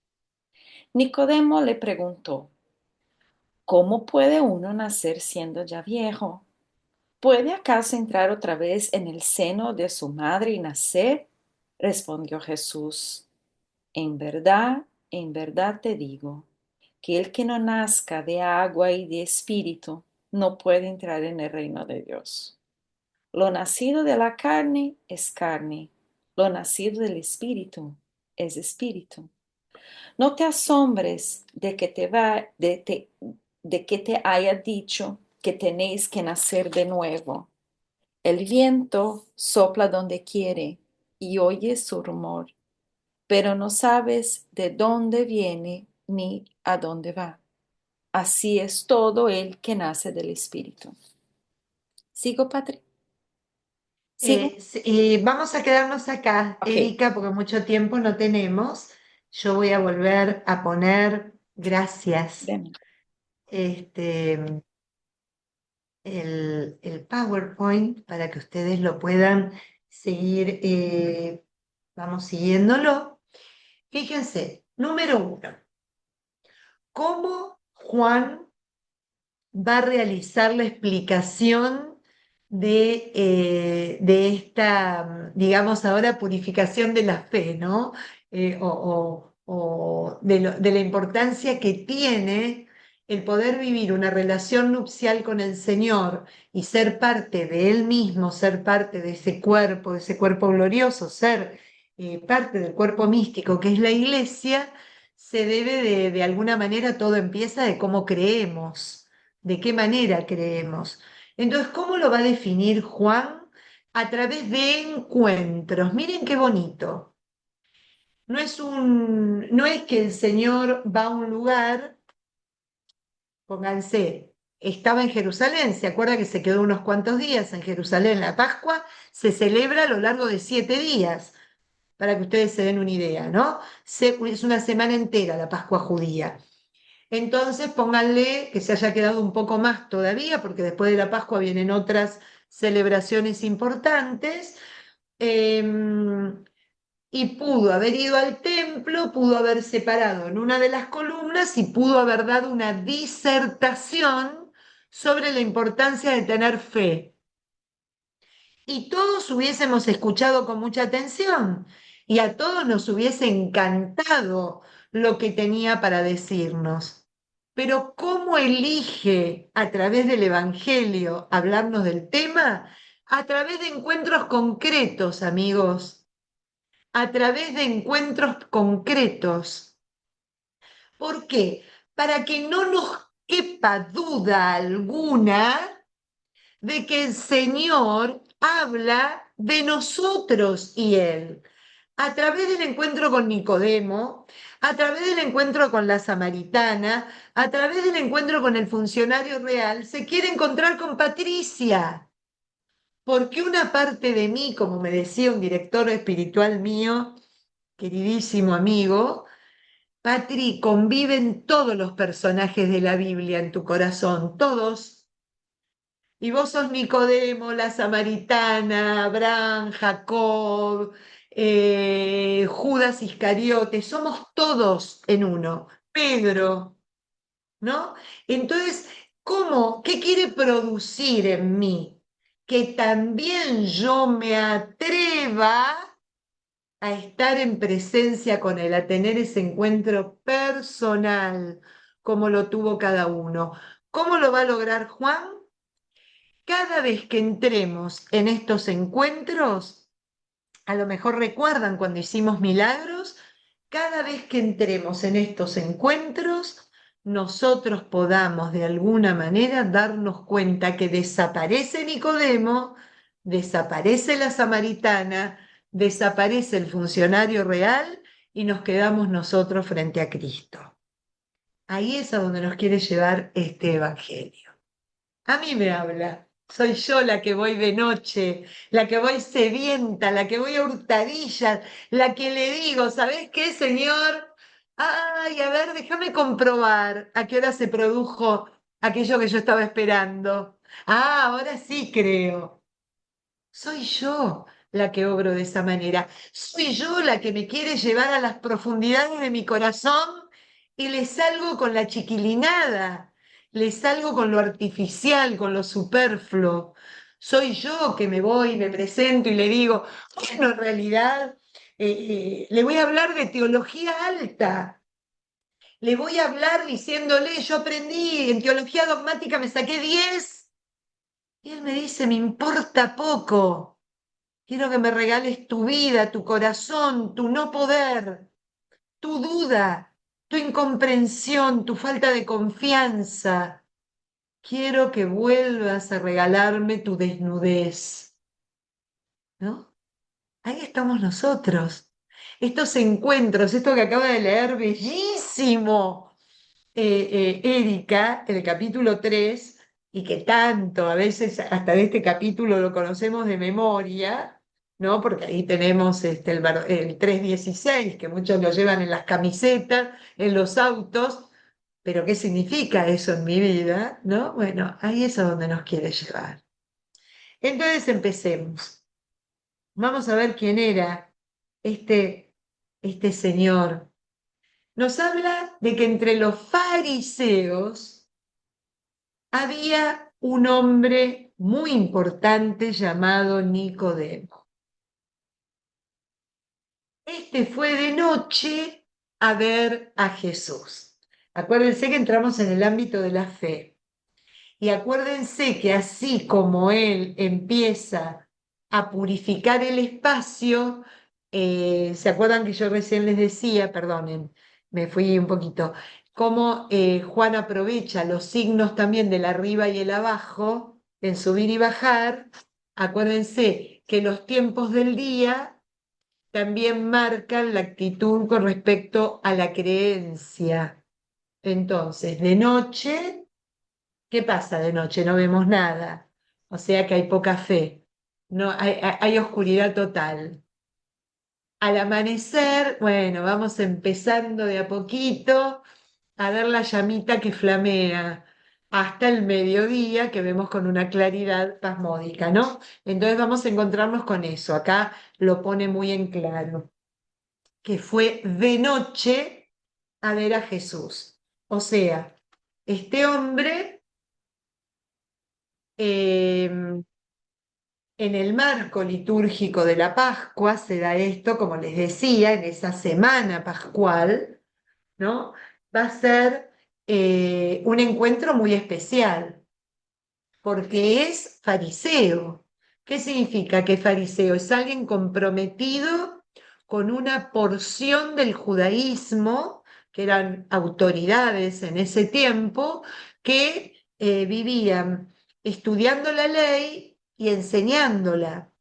Nicodemo le preguntó: ¿Cómo puede uno nacer siendo ya viejo? ¿Puede acaso entrar otra vez en el seno de su madre y nacer? Respondió Jesús: en verdad te digo, que el que no nazca de agua y de espíritu no puede entrar en el reino de Dios. Lo nacido de la carne es carne, lo nacido del espíritu es espíritu. No te asombres de que te haya dicho que tenéis que nacer de nuevo. El viento sopla donde quiere y oyes su rumor, pero no sabes de dónde viene ni a dónde va. Así es todo el que nace del espíritu. ¿Sigo, Patri? ¿Sigo? Vamos a quedarnos acá, Ok, Erika, porque mucho tiempo no tenemos. Yo voy a volver a poner, gracias, ven. este, el PowerPoint para que ustedes lo puedan seguir, vamos siguiéndolo. Fíjense, número uno, ¿cómo Juan va a realizar la explicación de esta, digamos ahora, purificación de la fe, ¿no? O de la importancia que tiene el poder vivir una relación nupcial con el Señor y ser parte de Él mismo, ser parte de ese cuerpo glorioso, ser parte del cuerpo místico que es la iglesia, se debe de alguna manera, todo empieza de cómo creemos, de qué manera creemos. Entonces, ¿cómo lo va a definir Juan? A través de encuentros. Miren qué bonito. No es que el Señor va a un lugar, pónganse, estaba en Jerusalén, se acuerda que se quedó unos cuantos días en Jerusalén. La Pascua se celebra a lo largo de 7 días, para que ustedes se den una idea, ¿no? Es una semana entera la Pascua judía. Entonces, pónganle que se haya quedado un poco más todavía, porque después de la Pascua vienen otras celebraciones importantes. Y pudo haber ido al templo, pudo haber separado en una de las columnas y pudo haber dado una disertación sobre la importancia de tener fe. Y todos hubiésemos escuchado con mucha atención y a todos nos hubiese encantado lo que tenía para decirnos. Pero ¿cómo elige a través del Evangelio hablarnos del tema? A través de encuentros concretos, amigos, a través de encuentros concretos. ¿Por qué? Para que no nos quepa duda alguna de que el Señor habla de nosotros y Él. A través del encuentro con Nicodemo, a través del encuentro con la samaritana, a través del encuentro con el funcionario real, se quiere encontrar con Patricia. Porque una parte de mí, como me decía un director espiritual mío, queridísimo amigo, Patri, conviven todos los personajes de la Biblia en tu corazón, todos. Y vos sos Nicodemo, la samaritana, Abraham, Jacob, Judas Iscariote, somos todos en uno. Pedro, ¿no? Entonces, ¿cómo? ¿Qué quiere producir en mí? Que también yo me atreva a estar en presencia con Él, a tener ese encuentro personal como lo tuvo cada uno. ¿Cómo lo va a lograr Juan? Cada vez que entremos en estos encuentros, a lo mejor recuerdan cuando hicimos milagros, cada vez que entremos en estos encuentros, nosotros podamos de alguna manera darnos cuenta que desaparece Nicodemo, desaparece la samaritana, desaparece el funcionario real y nos quedamos nosotros frente a Cristo. Ahí es a donde nos quiere llevar este evangelio. A mí me habla. Soy yo la que voy de noche, la que voy sedienta, la que voy a hurtadillas, la que le digo, ¿sabés qué, señor? Ay, a ver, déjame comprobar a qué hora se produjo aquello que yo estaba esperando. Ah, ahora sí creo. Soy yo la que obro de esa manera. Soy yo la que me quiere llevar a las profundidades de mi corazón y le salgo con la chiquilinada, le salgo con lo artificial, con lo superfluo. Soy yo que me voy, me presento y le digo, bueno, en realidad le voy a hablar de teología alta. Le voy a hablar diciéndole, yo aprendí en teología dogmática, me saqué 10. Y él me dice, me importa poco. Quiero que me regales tu vida, tu corazón, tu no poder, tu duda, tu incomprensión, tu falta de confianza. Quiero que vuelvas a regalarme tu desnudez, ¿no? Ahí estamos nosotros. Estos encuentros, esto que acaba de leer, bellísimo, Erika, el capítulo 3 y que tanto a veces hasta de este capítulo lo conocemos de memoria, ¿no? Porque ahí tenemos el 3:16, que muchos lo llevan en las camisetas, en los autos, pero ¿qué significa eso en mi vida? ¿No? Bueno, ahí es a donde nos quiere llevar. Entonces empecemos. Vamos a ver quién era este señor. Nos habla de que entre los fariseos había un hombre muy importante llamado Nicodemo. Este fue de noche a ver a Jesús. Acuérdense que entramos en el ámbito de la fe. Y acuérdense que así como él empieza a purificar el espacio, ¿se acuerdan que yo recién les decía, perdonen, me fui un poquito, cómo Juan aprovecha los signos también del arriba y el abajo, en subir y bajar? Acuérdense que los tiempos del día también marcan la actitud con respecto a la creencia. Entonces, de noche, ¿qué pasa de noche? No vemos nada, o sea que hay poca fe, no, hay oscuridad total. Al amanecer, bueno, vamos empezando de a poquito a ver la llamita que flamea hasta el mediodía, que vemos con una claridad pasmódica, ¿no? Entonces vamos a encontrarnos con eso. Acá lo pone muy en claro, que fue de noche a ver a Jesús. O sea, este hombre, en el marco litúrgico de la Pascua, se da esto, como les decía, en esa semana pascual, ¿no? Va a ser un encuentro muy especial, porque es fariseo. ¿Qué significa que fariseo? Es alguien comprometido con una porción del judaísmo, que eran autoridades en ese tiempo, que vivían estudiando la ley y enseñándola,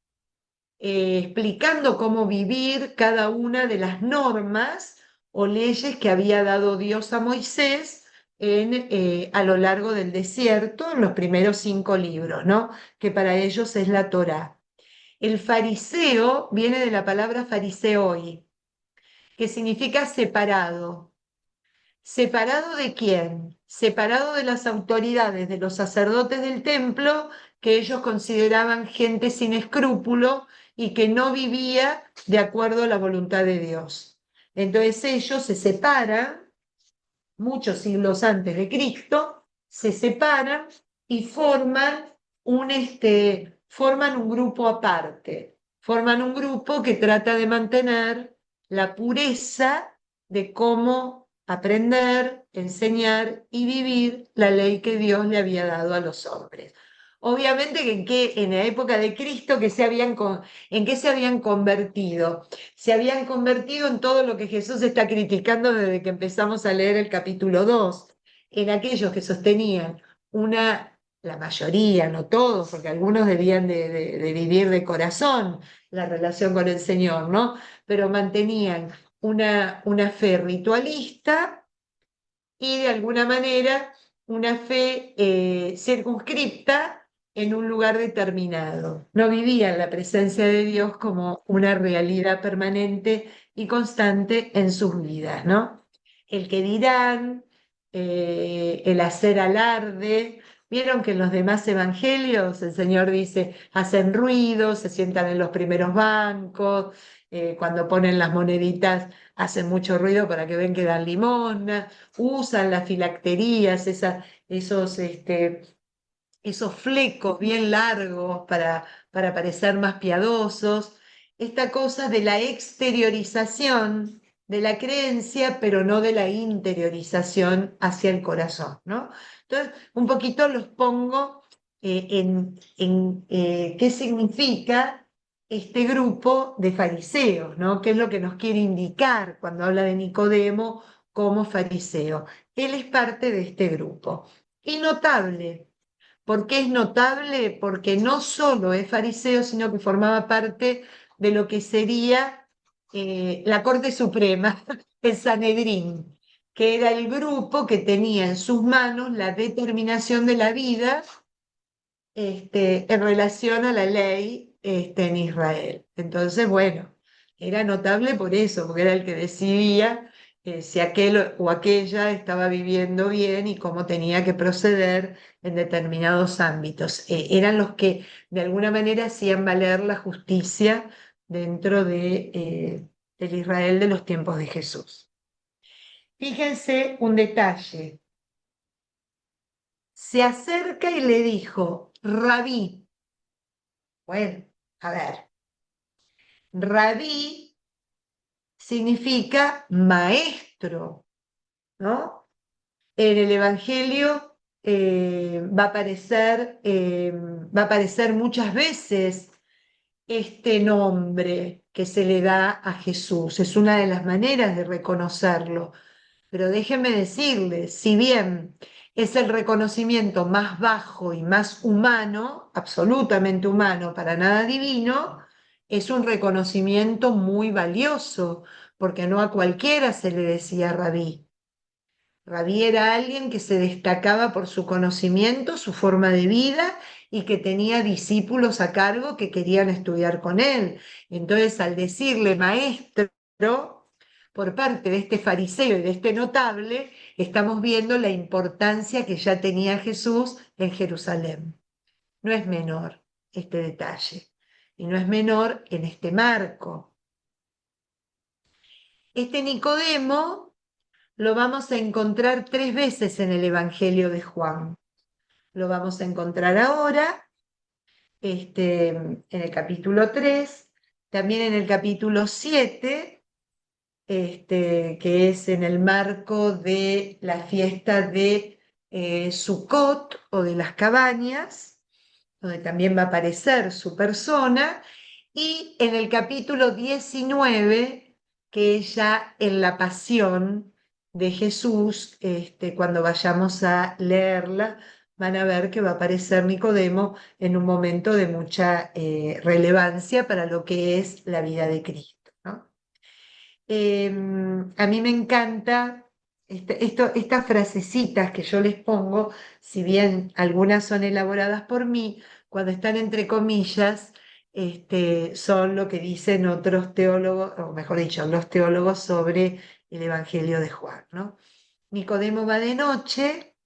explicando cómo vivir cada una de las normas o leyes que había dado Dios a Moisés a lo largo del desierto, en los primeros 5 libros, ¿no? Que para ellos es la Torá. El fariseo viene de la palabra fariseoi, que significa separado. ¿Separado de quién? Separado de las autoridades, de los sacerdotes del templo, que ellos consideraban gente sin escrúpulo y que no vivía de acuerdo a la voluntad de Dios. Entonces ellos se separan, muchos siglos antes de Cristo, se separan y forman un grupo aparte, forman un grupo que trata de mantener la pureza de cómo aprender, enseñar y vivir la ley que Dios le había dado a los hombres. Obviamente que en la época de Cristo ¿en qué se habían convertido? Se habían convertido en todo lo que Jesús está criticando desde que empezamos a leer el capítulo 2, en aquellos que sostenían la mayoría, no todos, porque algunos debían de vivir de corazón la relación con el Señor, ¿no? Pero mantenían una fe ritualista y de alguna manera una fe circunscripta en un lugar determinado. No vivían la presencia de Dios como una realidad permanente y constante en sus vidas, ¿no? El que dirán, el hacer alarde. Vieron que en los demás evangelios el Señor dice, hacen ruido, se sientan en los primeros bancos, cuando ponen las moneditas hacen mucho ruido para que ven que dan limosna, usan las filacterías, esos flecos bien largos para parecer más piadosos, esta cosa de la exteriorización de la creencia, pero no de la interiorización hacia el corazón, ¿no? Entonces, un poquito los pongo en qué significa este grupo de fariseos, ¿no? ¿Qué es lo que nos quiere indicar cuando habla de Nicodemo como fariseo? Él es parte de este grupo. Y notable, ¿por qué es notable? Porque no solo es fariseo, sino que formaba parte de lo que sería la Corte Suprema, el Sanedrín, que era el grupo que tenía en sus manos la determinación de la vida en relación a la ley en Israel. Entonces, bueno, era notable por eso, porque era el que decidía si aquel o aquella estaba viviendo bien y cómo tenía que proceder en determinados ámbitos. Eran los que de alguna manera hacían valer la justicia dentro del Israel de los tiempos de Jesús. Fíjense un detalle. Se acerca y le dijo, Rabí. Bueno, a ver, Rabí significa maestro, ¿no? En el Evangelio va a aparecer muchas veces este nombre que se le da a Jesús. Es una de las maneras de reconocerlo. Pero déjenme decirles, si bien es el reconocimiento más bajo y más humano, absolutamente humano, para nada divino, es un reconocimiento muy valioso, porque no a cualquiera se le decía rabí. Rabí era alguien que se destacaba por su conocimiento, su forma de vida y que tenía discípulos a cargo que querían estudiar con él. Entonces, al decirle maestro, por parte de este fariseo y de este notable, estamos viendo la importancia que ya tenía Jesús en Jerusalén. No es menor este detalle y no es menor en este marco. Este Nicodemo lo vamos a encontrar 3 veces en el Evangelio de Juan. Lo vamos a encontrar ahora, en el capítulo 3, también en el capítulo 7, que es en el marco de la fiesta de Sukkot o de las cabañas, donde también va a aparecer su persona, y en el capítulo 19, que es ya en la pasión de Jesús, cuando vayamos a leerla, van a ver que va a aparecer Nicodemo en un momento de mucha relevancia para lo que es la vida de Cristo, ¿no? A mí me encanta estas frasecitas que yo les pongo, si bien algunas son elaboradas por mí, cuando están entre comillas, son lo que dicen otros teólogos, o mejor dicho, los teólogos sobre el Evangelio de Juan, ¿no? Nicodemo va de noche,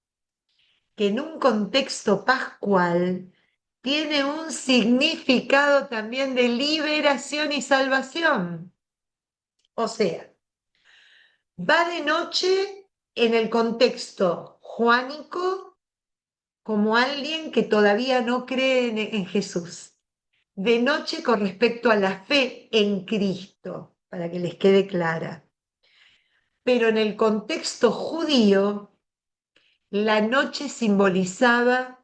que en un contexto pascual tiene un significado también de liberación y salvación. O sea, va de noche en el contexto juánico como alguien que todavía no cree en Jesús. De noche con respecto a la fe en Cristo, para que les quede clara. Pero en el contexto judío, la noche simbolizaba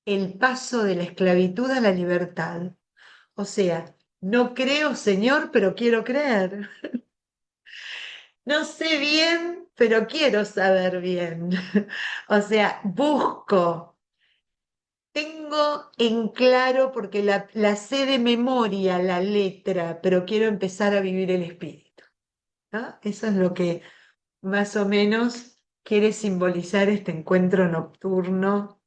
el paso de la esclavitud a la libertad. O sea, no creo, Señor, pero quiero creer. No sé bien, pero quiero saber bien. O sea, busco, tengo en claro porque la sé de memoria la letra, pero quiero empezar a vivir el espíritu, ¿no? Eso es lo que más o menos quiere simbolizar este encuentro nocturno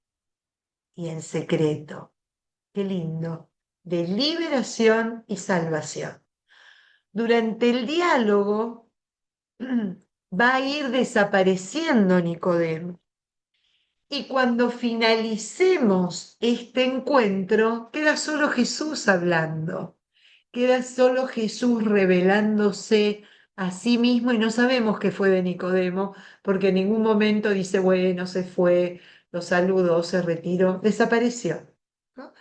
y en secreto. Qué lindo, de liberación y salvación. Durante el diálogo va a ir desapareciendo Nicodemo. Y cuando finalicemos este encuentro, queda solo Jesús hablando, queda solo Jesús revelándose a sí mismo y no sabemos qué fue de Nicodemo, porque en ningún momento dice, bueno, se fue, lo saludó, se retiró, desapareció, ¿no?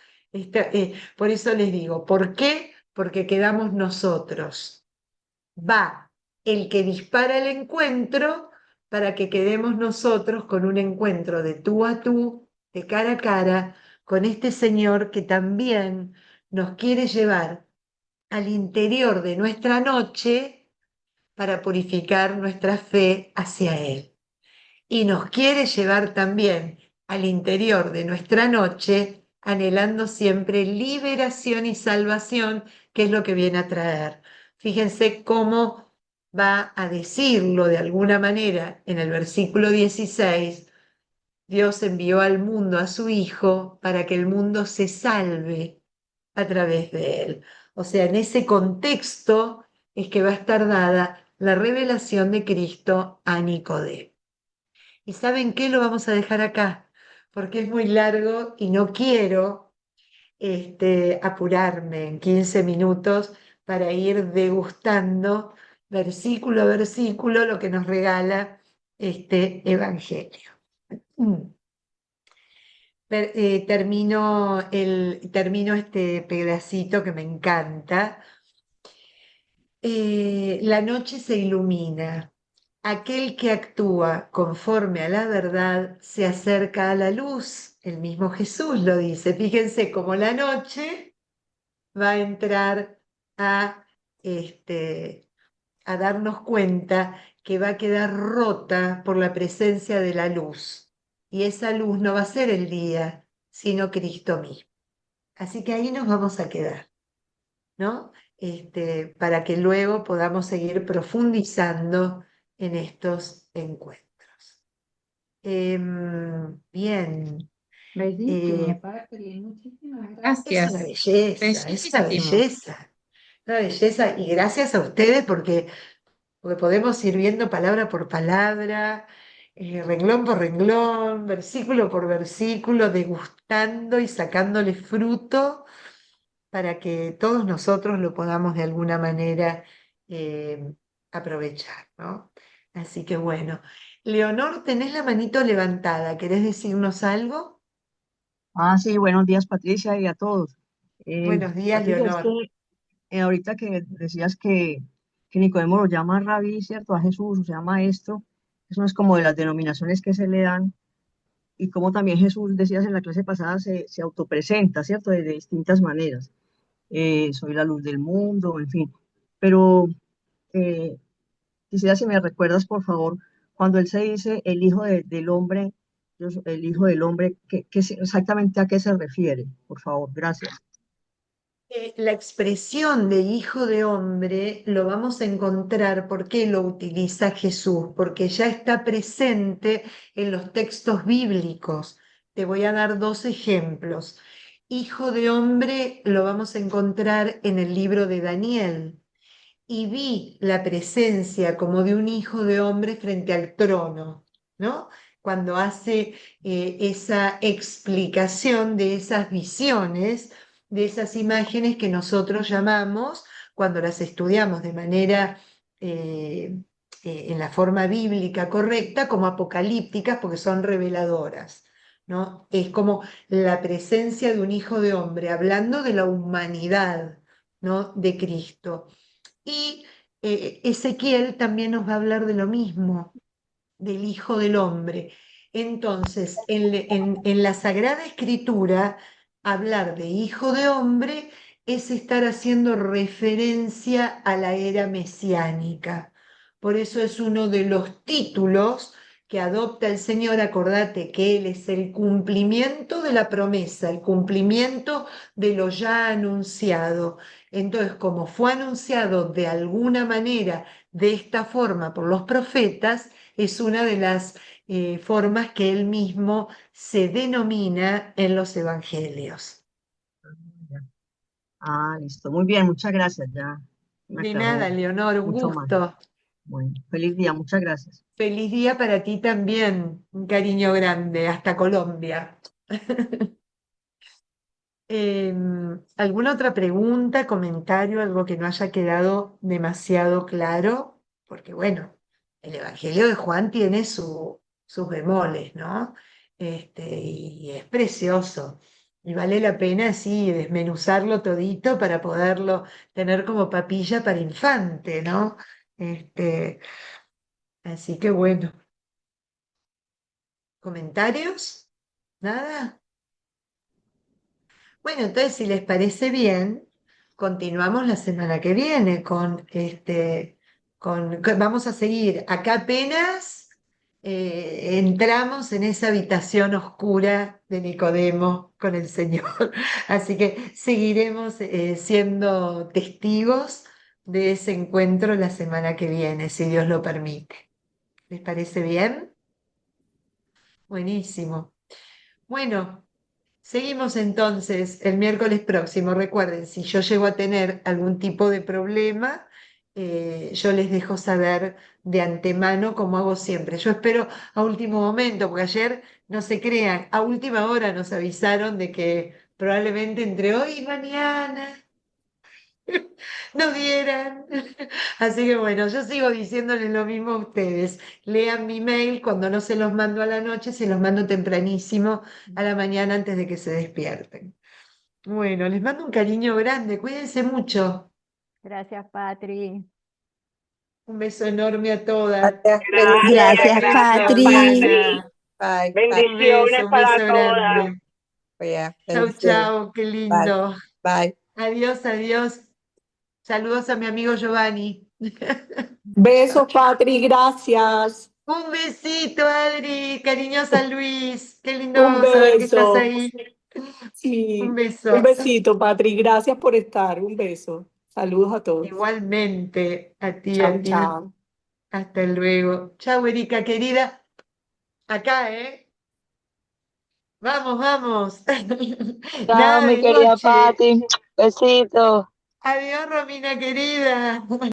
Por eso les digo, ¿por qué? Porque quedamos nosotros. Va el que dispara el encuentro para que quedemos nosotros con un encuentro de tú a tú, de cara a cara, con este Señor que también nos quiere llevar al interior de nuestra noche para purificar nuestra fe hacia Él. Y nos quiere llevar también al interior de nuestra noche, anhelando siempre liberación y salvación, que es lo que viene a traer. Fíjense cómo va a decirlo de alguna manera en el versículo 16. Dios envió al mundo a su Hijo para que el mundo se salve a través de él. O sea, en ese contexto es que va a estar dada la revelación de Cristo a Nicodemo. ¿Y saben qué? Lo vamos a dejar acá, porque es muy largo y no quiero apurarme en 15 minutos para ir degustando versículo a versículo lo que nos regala este Evangelio. Termino este pedacito que me encanta. La noche se ilumina, aquel que actúa conforme a la verdad se acerca a la luz. El mismo Jesús lo dice. Fíjense cómo la noche va a entrar a, este, a darnos cuenta que va a quedar rota por la presencia de la luz. Y esa luz no va a ser el día, sino Cristo mismo. Así que ahí nos vamos a quedar, ¿no? Para que luego podamos seguir profundizando en estos encuentros. Bien, Bellísimo, Patri, muchísimas es una gracias. belleza, es una Bellísimo. belleza, una belleza. Y gracias a ustedes porque podemos ir viendo palabra por palabra, renglón por renglón, versículo por versículo, degustando y sacándole fruto para que todos nosotros lo podamos de alguna manera eh, aprovechar, ¿no? Así que bueno, Leonor, tenés la manito levantada, ¿querés decirnos algo? Sí, buenos días, Patricia, y a todos. Buenos días, Patricia, es que Leonor. ahorita que decías que Nicodemo lo llama rabí, ¿cierto? A Jesús, o sea, maestro, eso es como de las denominaciones que se le dan, y como también Jesús, decías en la clase pasada, se autopresenta, ¿cierto? De distintas maneras. Soy la luz del mundo, en fin. Pero eh, quisiera si me recuerdas, por favor, cuando él se dice el Hijo del Hombre, el Hijo del Hombre, exactamente a qué se refiere? Por favor, gracias. La expresión de hijo de hombre lo vamos a encontrar, ¿por qué lo utiliza Jesús? Porque ya está presente en los textos bíblicos. Te voy a dar dos ejemplos. Hijo de hombre lo vamos a encontrar en el libro de Daniel. Y vi la presencia como de un hijo de hombre frente al trono, ¿no? Cuando hace esa explicación de esas visiones, de esas imágenes que nosotros llamamos, cuando las estudiamos de manera, en la forma bíblica correcta, como apocalípticas, porque son reveladoras. ¿No? Es como la presencia de un hijo de hombre hablando de la humanidad, ¿no? De Cristo. Y Ezequiel también nos va a hablar de lo mismo, del Hijo del Hombre. Entonces, en la Sagrada Escritura, hablar de Hijo de Hombre es estar haciendo referencia a la era mesiánica. Por eso es uno de los títulos que adopta el Señor. Acordate que Él es el cumplimiento de la promesa, el cumplimiento de lo ya anunciado. Entonces, como fue anunciado de alguna manera, de esta forma por los profetas, es una de las formas que él mismo se denomina en los evangelios. Listo. Muy bien, muchas gracias. Ya me De aclaró nada, Leonor, un mucho más. gusto. Bueno, feliz día, muchas gracias. Feliz día para ti también. Un cariño grande. Hasta Colombia. ¿Alguna otra pregunta, comentario, algo que no haya quedado demasiado claro? Porque bueno, el Evangelio de Juan tiene sus bemoles, ¿no? Y es precioso. Y vale la pena, sí, desmenuzarlo todito para poderlo tener como papilla para infante, ¿no? Así que bueno, ¿comentarios? ¿Nada? Bueno, entonces, si les parece bien, continuamos la semana que viene vamos a seguir. Acá apenas entramos en esa habitación oscura de Nicodemo con el Señor. Así que seguiremos siendo testigos de ese encuentro la semana que viene, si Dios lo permite. ¿Les parece bien? Buenísimo. Bueno. Seguimos entonces el miércoles próximo. Recuerden, si yo llego a tener algún tipo de problema, yo les dejo saber de antemano como hago siempre. Yo espero a último momento, porque ayer, no se crean, a última hora nos avisaron de que probablemente entre hoy y mañana nos dieran. Así que bueno, yo sigo diciéndoles lo mismo a ustedes. Lean mi mail cuando no se los mando a la noche, se los mando tempranísimo a la mañana antes de que se despierten. Bueno, les mando un cariño grande, cuídense mucho. Gracias, Patri. Un beso enorme a todas. Gracias, Beso, Patri. Diana. Bye. Bendiciones Un para beso todas. grande. Yeah, Chau, bendiciones. chau, qué lindo. Bye. Adiós, adiós. Saludos a mi amigo Giovanni. Besos, Patri, gracias. Un besito, Adri, cariñosa Luis. Qué lindo Un saber que estás beso. ahí. Sí, Un un beso. besito, Patri. Gracias por estar. Un beso. Saludos a todos. Igualmente, a ti, Chao, a ti. chao. Hasta luego. Chau, Erika, querida. Acá, ¿eh? Vamos, vamos. Chao, Nada mi de querida noche. Pati. Besitos. Adiós, Romina, querida.